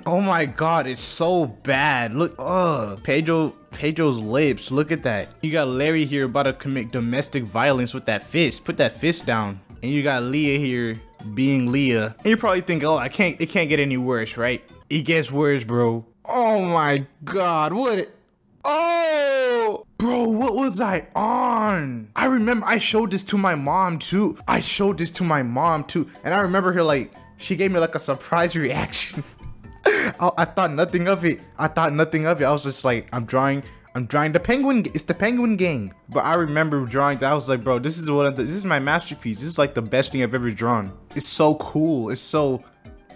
Oh my god, it's so bad. Look, Pedro's lips, look at that. You got Larry here about to commit domestic violence with that fist. Put that fist down. And you got Leah here being Leah. And you probably think, oh, it can't get any worse, right? It gets worse, bro. Oh my god, oh, bro, what was I on? I remember I showed this to my mom too. And I remember her like, she gave me like a surprise reaction. I thought nothing of it. I was just like, I'm drawing the penguin. It's the penguin gang. But I remember drawing that. I was like, bro, this is my masterpiece. This is like the best thing I've ever drawn. It's so cool. It's so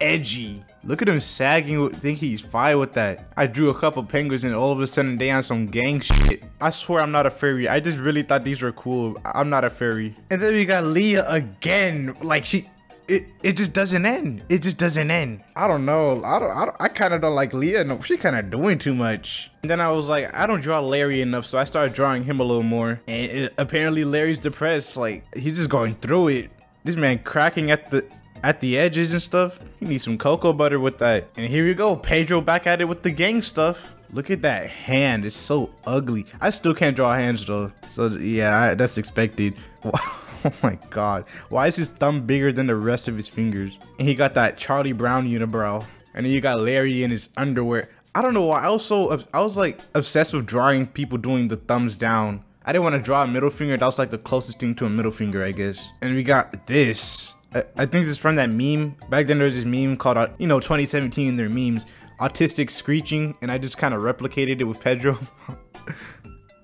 edgy. Look at him sagging. Think he's fine with that. I drew a couple penguins and all of a sudden they on some gang shit. I swear I'm not a furry. I just really thought these were cool. I'm not a furry. And then we got Leah again. Like it just doesn't end. It just doesn't end. I don't know. I kind of don't like Leah. No, she kind of doing too much. And then I was like, I don't draw Larry enough, so I started drawing him a little more. And apparently Larry's depressed. Like, he's just going through it. This man cracking at the edges and stuff. He needs some cocoa butter with that. And here we go, Pedro back at it with the gang stuff. Look at that hand. It's so ugly. I still can't draw hands though. So yeah, that's expected. Oh my god. Why is his thumb bigger than the rest of his fingers? And he got that Charlie Brown unibrow. And then you got Larry in his underwear. I don't know why. I was like obsessed with drawing people doing the thumbs down. I didn't want to draw a middle finger. That was like the closest thing to a middle finger, I guess. And we got this. I think this is from that meme. Back then there was this meme called, 2017 their memes. Autistic screeching. And I just kind of replicated it with Pedro.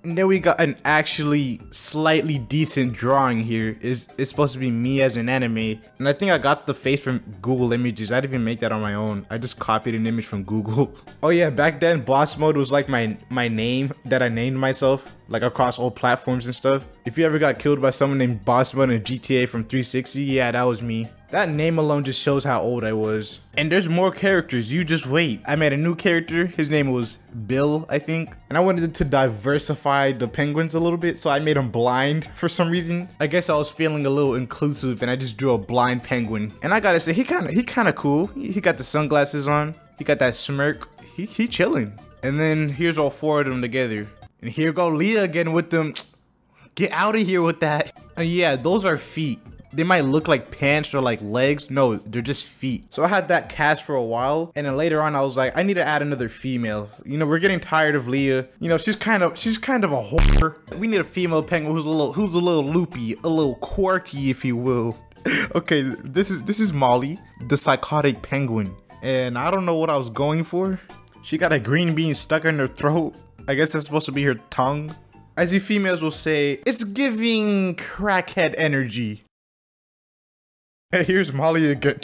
And then we got an actually slightly decent drawing here. It's supposed to be me as an anime. And I think I got the face from Google Images. I didn't even make that on my own. I just copied an image from Google. Oh yeah, back then boss mode was like my name that I named myself. Like across all platforms and stuff. If you ever got killed by someone named Boss Mode in GTA from 360, yeah, that was me. That name alone just shows how old I was. And there's more characters, you just wait. I made a new character, his name was Bill, I think. And I wanted to diversify the penguins a little bit, so I made him blind for some reason. I guess I was feeling a little inclusive and I just drew a blind penguin. And I gotta say, he kinda cool. He got the sunglasses on, he got that smirk, he chilling. And then here's all 4 of them together. And here go Leah again with them. Get out of here with that. And yeah, those are feet. They might look like pants or like legs. No, they're just feet. So I had that cast for a while. And then later on, I was like, I need to add another female. We're getting tired of Leah. She's kind of a whore. We need a female penguin who's a little loopy, a little quirky, if you will. Okay, this is Molly, the psychotic penguin. And I don't know what I was going for. She got a green bean stuck in her throat. I guess that's supposed to be her tongue. As you females will say, it's giving crackhead energy. Hey, here's Molly again.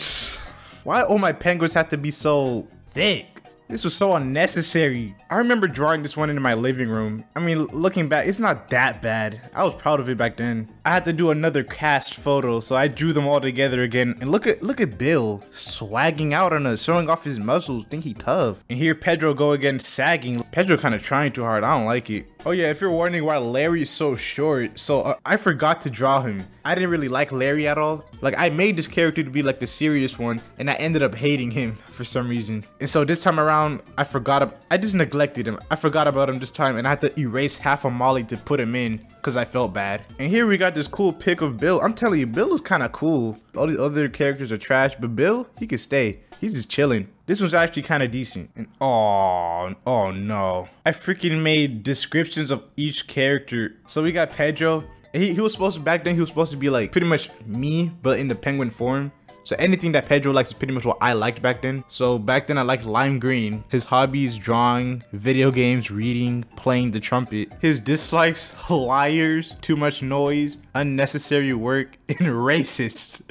Why all my penguins have to be so thick? This was so unnecessary. I remember drawing this one in my living room. I mean, looking back, it's not that bad. I was proud of it back then. I had to do another cast photo, so I drew them all together again. And look at Bill swagging out on us, showing off his muscles. Think he tough. And here Pedro go again, sagging. Pedro kind of trying too hard. I don't like it. Oh yeah, if you're wondering why Larry is so short, so I forgot to draw him. I didn't really like Larry at all. Like, I made this character to be like the serious one, and I ended up hating him for some reason. And so this time around, I just neglected him. I forgot about him this time, and I had to erase half of Molly to put him in because I felt bad. And here we got this cool pic of Bill. I'm telling you, Bill is kind of cool. All the other characters are trash, but Bill, he could stay. He's just chilling. This one's actually kind of decent. And oh no. I freaking made descriptions of each character. So we got Pedro. He was supposed to, back then, he was supposed to be like pretty much me, but in the penguin form. So anything that Pedro likes is pretty much what I liked back then. So back then I liked lime green. His hobbies, drawing, video games, reading, playing the trumpet. His dislikes, liars, too much noise, unnecessary work, and racist.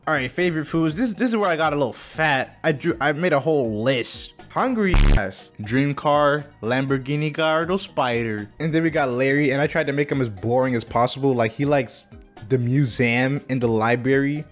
All right, favorite foods. This is where I got a little fat. I made a whole list. Hungry ass, dream car, Lamborghini Gallardo Spider. And then we got Larry, and I tried to make him as boring as possible. Like, he likes the museum and the library.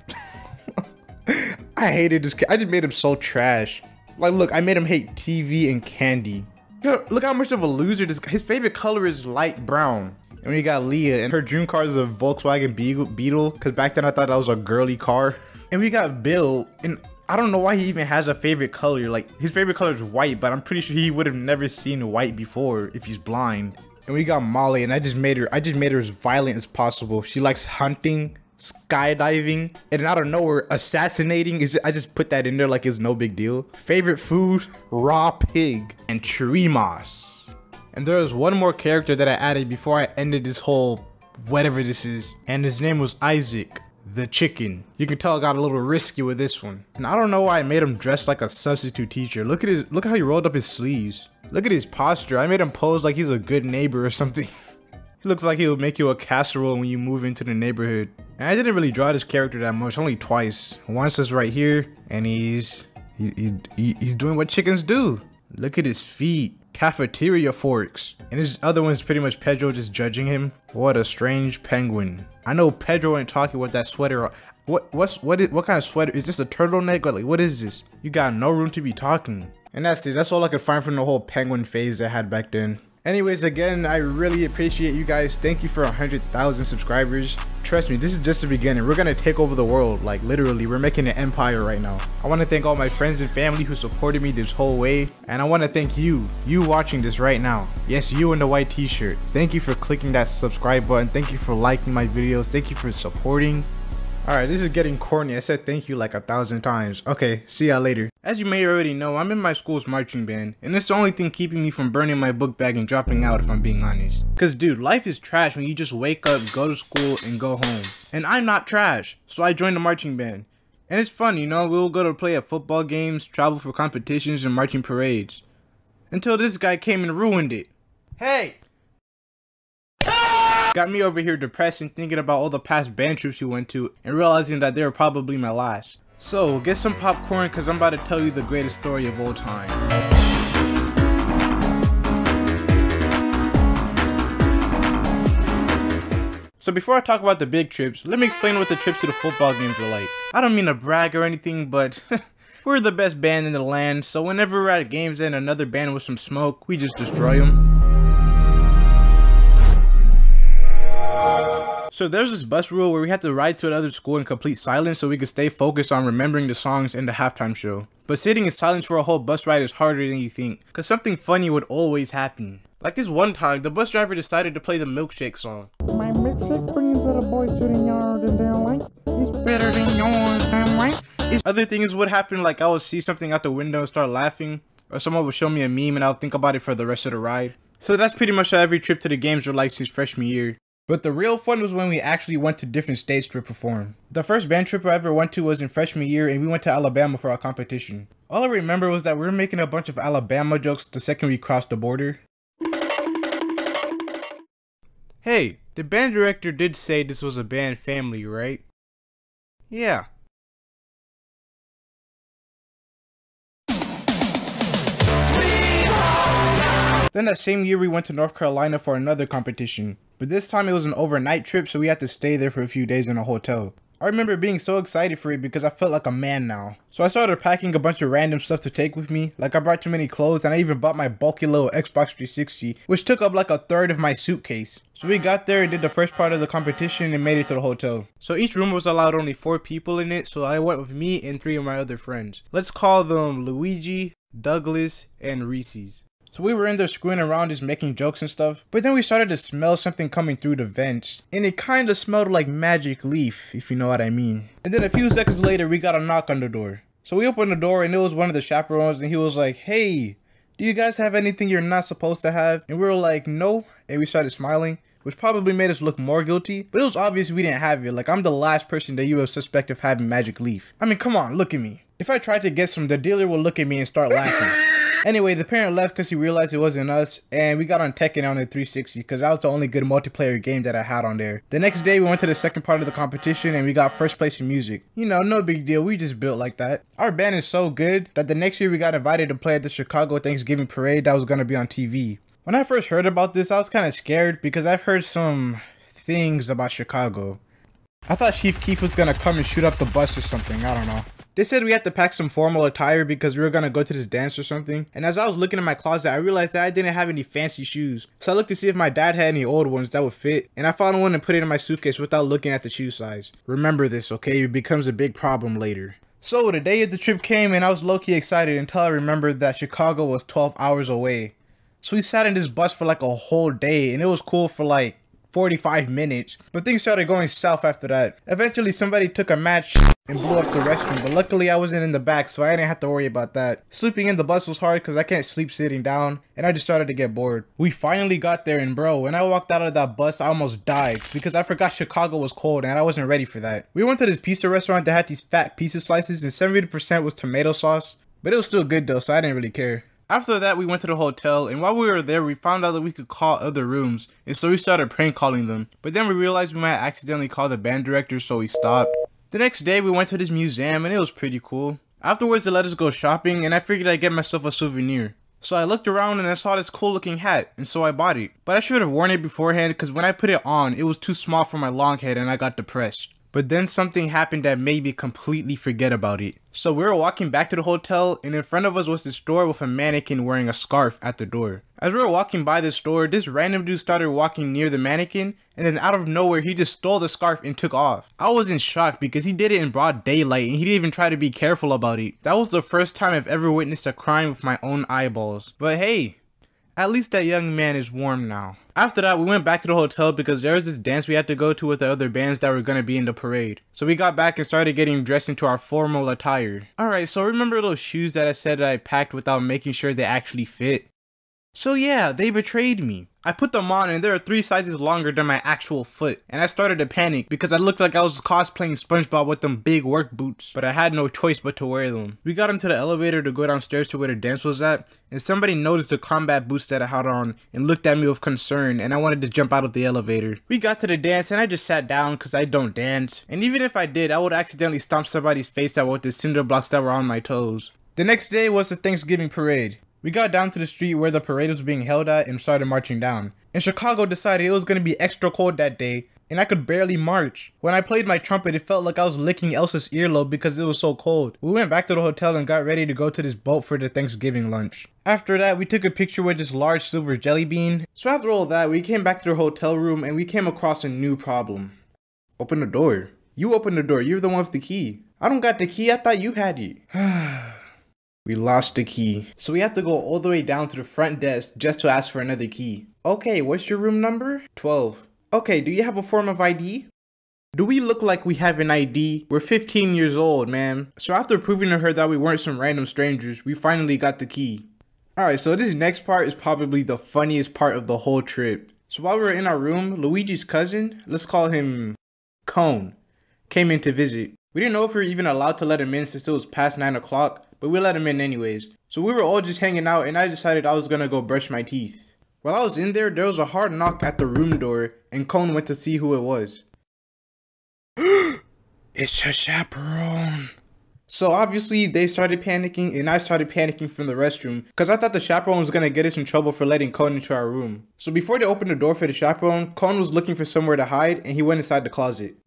I hated this kid. I just made him so trash. Like, look, I made him hate TV and candy. Look how much of a loser this guy. His favorite color is light brown. And we got Leah, and her dream car is a Volkswagen Beetle, because back then I thought that was a girly car. And we got Bill, and I don't know why he even has a favorite color. Like, his favorite color is white, but I'm pretty sure he would have never seen white before if he's blind. And we got Molly, and I just made her as violent as possible. She likes hunting, skydiving, and out of nowhere, assassinating. I just put that in there like it's no big deal. Favorite food, raw pig, and tree moss. And there was one more character that I added before I ended this whole whatever this is. And his name was Isaac, the chicken. You can tell I got a little risky with this one. And I don't know why I made him dress like a substitute teacher. Look how he rolled up his sleeves. Look at his posture. I made him pose like he's a good neighbor or something. He looks like he'll make you a casserole when you move into the neighborhood. And I didn't really draw this character that much, only twice. Once is right here, and he's doing what chickens do. Look at his feet. Cafeteria forks. And his other one's pretty much Pedro just judging him. What a strange penguin. I know Pedro ain't talking with that sweater on. What kind of sweater? Is this a turtleneck? Or like, what is this? You got no room to be talking. And that's it. That's all I could find from the whole penguin phase I had back then. Anyways, again, I really appreciate you guys. Thank you for 100,000 subscribers. Trust me, this is just the beginning. We're gonna take over the world. Like, literally, we're making an empire right now. I want to thank all my friends and family who supported me this whole way. And I want to thank you watching this right now. Yes, you in the white t-shirt. Thank you for clicking that subscribe button. Thank you for liking my videos. Thank you for supporting. Alright, this is getting corny. I said thank you like 1,000 times. Okay, see y'all later. As you may already know, I'm in my school's marching band, and it's the only thing keeping me from burning my book bag and dropping out, if I'm being honest. Cause dude, life is trash when you just wake up, go to school, and go home. And I'm not trash, so I joined the marching band. And it's fun, you know, we'll go to play at football games, travel for competitions, and marching parades. Until this guy came and ruined it. Hey! Got me over here depressed and thinking about all the past band trips we went to and realizing that they were probably my last. So get some popcorn because I'm about to tell you the greatest story of all time. So before I talk about the big trips, let me explain what the trips to the football games were like. I don't mean to brag or anything, but we're the best band in the land, so whenever we're at games and another band with some smoke, we just destroy them. So there's this bus rule where we had to ride to another school in complete silence so we could stay focused on remembering the songs in the halftime show. But sitting in silence for a whole bus ride is harder than you think, cause something funny would always happen. Like this one time, the bus driver decided to play the milkshake song. My milkshake brings little boys to the yard and they're like, it's better than yours, damn right. Other things would happen, like I would see something out the window and start laughing, or someone would show me a meme and I would think about it for the rest of the ride. So that's pretty much how every trip to the games were like since freshman year. But the real fun was when we actually went to different states to perform. The first band trip I ever went to was in freshman year and we went to Alabama for our competition. All I remember was that we were making a bunch of Alabama jokes the second we crossed the border. Hey, the band director did say this was a band family, right? Yeah. Then that same year we went to North Carolina for another competition, but this time it was an overnight trip, so we had to stay there for a few days in a hotel. I remember being so excited for it because I felt like a man now. So I started packing a bunch of random stuff to take with me, like I brought too many clothes and I even bought my bulky little Xbox 360, which took up like a third of my suitcase. So we got there and did the first part of the competition and made it to the hotel. So each room was allowed only 4 people in it, so I went with me and 3 of my other friends. Let's call them Luigi, Douglas, and Reese's. So we were in there screwing around just making jokes and stuff, but then we started to smell something coming through the vents, and it kinda smelled like magic leaf, if you know what I mean. And then a few seconds later we got a knock on the door. So we opened the door and it was one of the chaperones, and he was like, "Hey, do you guys have anything you're not supposed to have?" And we were like, "No," and we started smiling, which probably made us look more guilty, but it was obvious we didn't have it. Like, I'm the last person that you would suspect of having magic leaf. I mean, come on, look at me. If I tried to get some, the dealer would look at me and start laughing. Anyway, the parent left because he realized it wasn't us, and we got on Tekken on the 360 because that was the only good multiplayer game that I had on there. The next day, we went to the second part of the competition and we got first place in music. You know, no big deal, we just built like that. Our band is so good that the next year we got invited to play at the Chicago Thanksgiving parade that was going to be on TV. When I first heard about this, I was kind of scared because I've heard some things about Chicago. I thought Chief Keef was going to come and shoot up the bus or something, I don't know. They said we had to pack some formal attire because we were gonna go to this dance or something. And as I was looking in my closet, I realized that I didn't have any fancy shoes. So I looked to see if my dad had any old ones that would fit. And I found one and put it in my suitcase without looking at the shoe size. Remember this, okay? It becomes a big problem later. So the day of the trip came and I was low-key excited until I remembered that Chicago was 12 hours away. So we sat in this bus for like a whole day and it was cool for like 45 minutes, but things started going south after that. Eventually somebody took a match and blew up the restroom, but luckily I wasn't in the back, so I didn't have to worry about that. Sleeping in the bus was hard because I can't sleep sitting down, and I just started to get bored. We finally got there, and bro, when I walked out of that bus, I almost died because I forgot Chicago was cold and I wasn't ready for that. We went to this pizza restaurant that had these fat pizza slices and 70% was tomato sauce, but it was still good though, so I didn't really care. After that, we went to the hotel, and while we were there, we found out that we could call other rooms, and so we started prank calling them. But then we realized we might accidentally call the band director, so we stopped. The next day, we went to this museum, and it was pretty cool. Afterwards, they let us go shopping, and I figured I'd get myself a souvenir. So I looked around, and I saw this cool looking hat, and so I bought it. But I should have worn it beforehand, because when I put it on, it was too small for my long head, and I got depressed. But then something happened that made me completely forget about it. So we were walking back to the hotel, and in front of us was this store with a mannequin wearing a scarf at the door. As we were walking by the store, this random dude started walking near the mannequin, and then out of nowhere he just stole the scarf and took off. I was in shock because he did it in broad daylight and he didn't even try to be careful about it. That was the first time I've ever witnessed a crime with my own eyeballs. But hey, at least that young man is warm now. After that, we went back to the hotel because there was this dance we had to go to with the other bands that were going to be in the parade. So we got back and started getting dressed into our formal attire. Alright, so remember those shoes that I said that I packed without making sure they actually fit? So yeah, they betrayed me. I put them on and they are 3 sizes longer than my actual foot. And I started to panic because I looked like I was cosplaying SpongeBob with them big work boots. But I had no choice but to wear them. We got into the elevator to go downstairs to where the dance was at. And somebody noticed the combat boots that I had on and looked at me with concern, and I wanted to jump out of the elevator. We got to the dance and I just sat down because I don't dance. And even if I did, I would accidentally stomp somebody's face out with the cinder blocks that were on my toes. The next day was the Thanksgiving parade. We got down to the street where the parade was being held at and started marching down. And Chicago decided it was going to be extra cold that day, and I could barely march. When I played my trumpet, it felt like I was licking Elsa's earlobe because it was so cold. We went back to the hotel and got ready to go to this boat for the Thanksgiving lunch. After that, we took a picture with this large silver jelly bean. So after all that, we came back to the hotel room and we came across a new problem. Open the door. You open the door. You're the one with the key. I don't got the key. I thought you had it. We lost the key. So we had to go all the way down to the front desk just to ask for another key. Okay, what's your room number? 12. Okay, do you have a form of ID? Do we look like we have an ID? We're 15 years old, man. So after proving to her that we weren't some random strangers, we finally got the key. Alright, so this next part is probably the funniest part of the whole trip. So while we were in our room, Luigi's cousin, let's call him Cone, came in to visit. We didn't know if we were even allowed to let him in since it was past 9 o'clock, but we let him in anyways. So we were all just hanging out and I decided I was gonna go brush my teeth. While I was in there was a hard knock at the room door and Cone went to see who it was. It's your chaperone. So obviously they started panicking and I started panicking from the restroom because I thought the chaperone was gonna get us in trouble for letting Cone into our room. So before they opened the door for the chaperone, Cone was looking for somewhere to hide and he went inside the closet.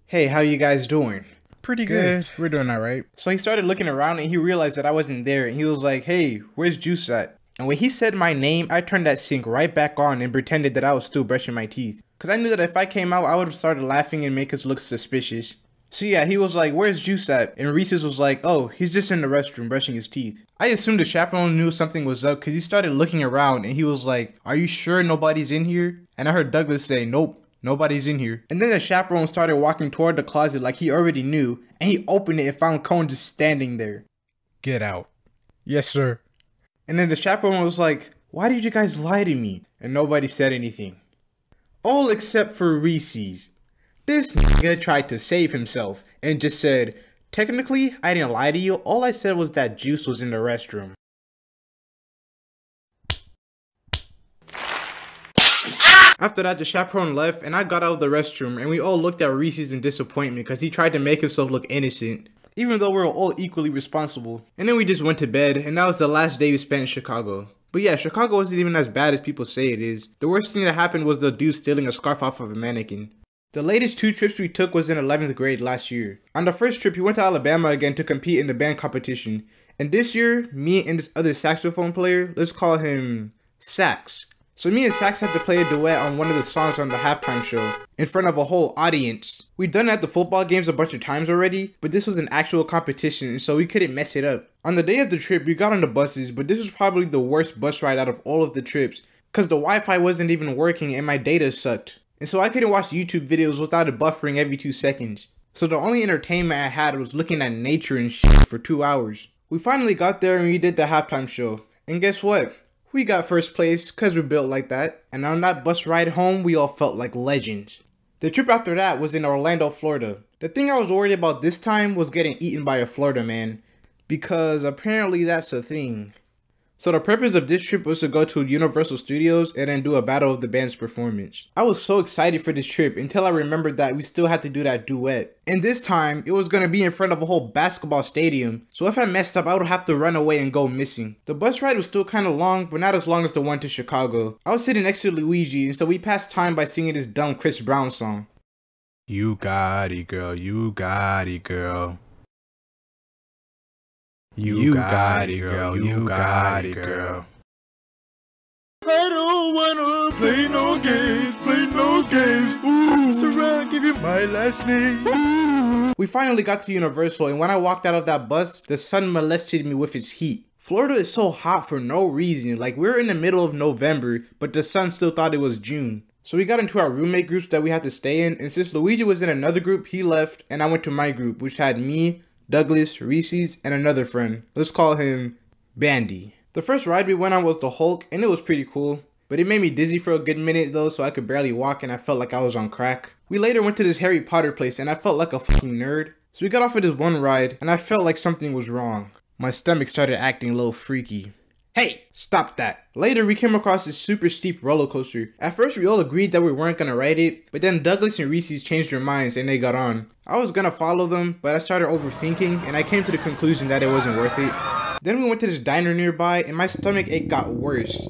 Hey, how you guys doing? Pretty good. We're doing alright. So he started looking around and he realized that I wasn't there and he was like, hey, where's Juice at? And when he said my name, I turned that sink right back on and pretended that I was still brushing my teeth. Cause I knew that if I came out, I would have started laughing and make us look suspicious. So yeah, he was like, where's Juice at? And Reese's was like, oh, he's just in the restroom brushing his teeth. I assumed the chaperone knew something was up cause he started looking around and he was like, are you sure nobody's in here? And I heard Douglas say, nope. Nobody's in here. And then the chaperone started walking toward the closet like he already knew, and he opened it and found Cone just standing there. Get out. Yes, sir. And then the chaperone was like, why did you guys lie to me? And nobody said anything. All except for Reese's. This nigga tried to save himself and just said, technically, I didn't lie to you. All I said was that Juice was in the restroom. After that, the chaperone left and I got out of the restroom and we all looked at Reese's in disappointment because he tried to make himself look innocent, even though we were all equally responsible. And then we just went to bed and that was the last day we spent in Chicago. But yeah, Chicago wasn't even as bad as people say it is. The worst thing that happened was the dude stealing a scarf off of a mannequin. The latest 2 trips we took was in 11th grade last year. On the first trip, we went to Alabama again to compete in the band competition. And this year, me and this other saxophone player, let's call him Sax. So me and Sax had to play a duet on one of the songs on the halftime show in front of a whole audience. We'd done it at the football games a bunch of times already, but this was an actual competition and so we couldn't mess it up. On the day of the trip, we got on the buses, but this was probably the worst bus ride out of all of the trips because the Wi-Fi wasn't even working and my data sucked. And so I couldn't watch YouTube videos without it buffering every 2 seconds. So the only entertainment I had was looking at nature and shit for 2 hours. We finally got there and we did the halftime show. And guess what? We got first place because we're built like that. And on that bus ride home, we all felt like legends. The trip after that was in Orlando, Florida. The thing I was worried about this time was getting eaten by a Florida man. Because apparently that's a thing. So the purpose of this trip was to go to Universal Studios and then do a battle of the band's performance. I was so excited for this trip until I remembered that we still had to do that duet. And this time, it was going to be in front of a whole basketball stadium. So if I messed up, I would have to run away and go missing. The bus ride was still kind of long, but not as long as the one to Chicago. I was sitting next to Luigi, and so we passed time by singing this dumb Chris Brown song. You got it, girl. You got it, girl. You got it, girl. You got it, girl. I don't wanna play no games, Ooh, Sarah, give you my last name. Ooh. We finally got to Universal, and when I walked out of that bus, the sun molested me with its heat. Florida is so hot for no reason. Like, we're in the middle of November, but the sun still thought it was June. So we got into our roommate groups that we had to stay in, and since Luigi was in another group, he left, and I went to my group, which had me, Douglas, Reese's, and another friend. Let's call him Bandy. The first ride we went on was the Hulk, and it was pretty cool. But it made me dizzy for a good minute though, so I could barely walk and I felt like I was on crack. We later went to this Harry Potter place and I felt like a fucking nerd. So we got off of this one ride and I felt like something was wrong. My stomach started acting a little freaky. Hey, stop that. Later we came across this super steep roller coaster. At first we all agreed that we weren't gonna ride it, but then Douglas and Reese's changed their minds and they got on. I was gonna follow them, but I started overthinking and I came to the conclusion that it wasn't worth it. Then we went to this diner nearby and my stomach ache got worse.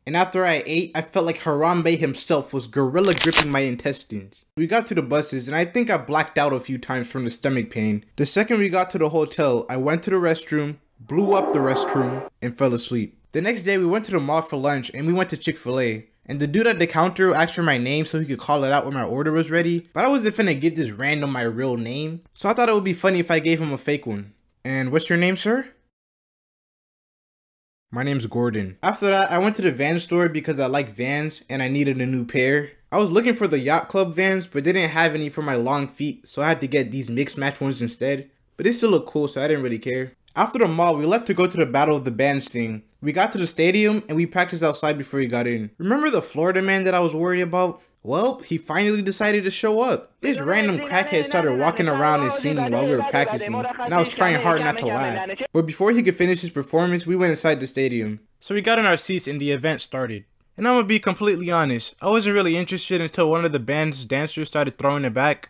And after I ate, I felt like Harambe himself was gorilla gripping my intestines. We got to the buses and I think I blacked out a few times from the stomach pain. The second we got to the hotel, I went to the restroom, blew up the restroom, and fell asleep. The next day we went to the mall for lunch and we went to Chick-fil-A. And the dude at the counter asked for my name so he could call it out when my order was ready. But I wasn't finna give this random my real name. So I thought it would be funny if I gave him a fake one. And what's your name, sir? My name's Gordon. After that, I went to the van store because I like Vans and I needed a new pair. I was looking for the Yacht Club Vans, but they didn't have any for my long feet, so I had to get these mixed match ones instead. But they still look cool, so I didn't really care. After the mall, we left to go to the Battle of the Bands thing. We got to the stadium and we practiced outside before we got in. Remember the Florida man that I was worried about? Well, he finally decided to show up. This random crackhead started walking around and singing while we were practicing, and I was trying hard not to laugh. But before he could finish his performance, we went inside the stadium. So we got in our seats and the event started. And I'm gonna be completely honest, I wasn't really interested until one of the band's dancers started throwing it back.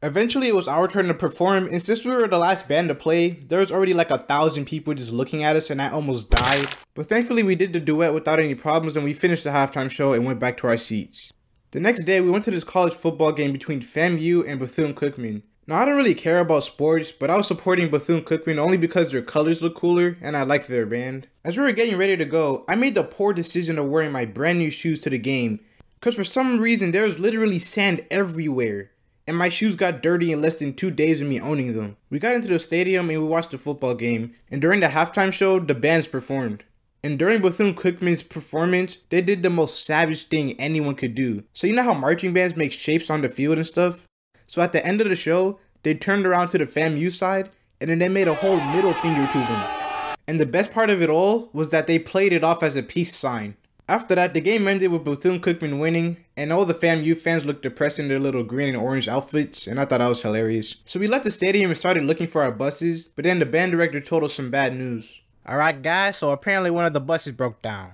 Eventually it was our turn to perform, and since we were the last band to play, there was already like 1,000 people just looking at us and I almost died. But thankfully we did the duet without any problems and we finished the halftime show and went back to our seats. The next day we went to this college football game between FAMU and Bethune-Cookman. Now I don't really care about sports, but I was supporting Bethune-Cookman only because their colors look cooler and I liked their band. As we were getting ready to go, I made the poor decision of wearing my brand new shoes to the game, because for some reason there was literally sand everywhere. And my shoes got dirty in less than 2 days of me owning them. We got into the stadium and we watched the football game, and during the halftime show, the bands performed. And during Bethune-Cookman's performance, they did the most savage thing anyone could do. So you know how marching bands make shapes on the field and stuff? So at the end of the show, they turned around to the FAMU side, and then they made a whole middle finger to them. And the best part of it all was that they played it off as a peace sign. After that, the game ended with Bethune-Cookman winning, and all the FAMU fans looked depressed in their little green and orange outfits, and I thought that was hilarious. So we left the stadium and started looking for our buses, but then the band director told us some bad news. Alright guys, so apparently one of the buses broke down.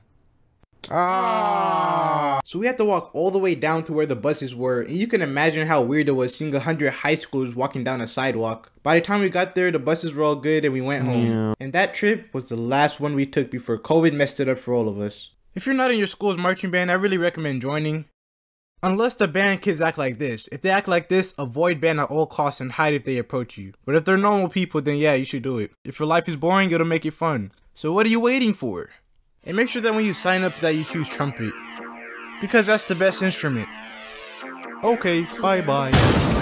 So we had to walk all the way down to where the buses were, and you can imagine how weird it was seeing 100 high schoolers walking down a sidewalk. By the time we got there, the buses were all good and we went home. And that trip was the last one we took before COVID messed it up for all of us. If you're not in your school's marching band, I really recommend joining. Unless the band kids act like this. If they act like this, avoid band at all costs and hide if they approach you. But if they're normal people, then yeah, you should do it. If your life is boring, it'll make it fun. So what are you waiting for? And make sure that when you sign up that you choose trumpet, because that's the best instrument. Okay, bye bye.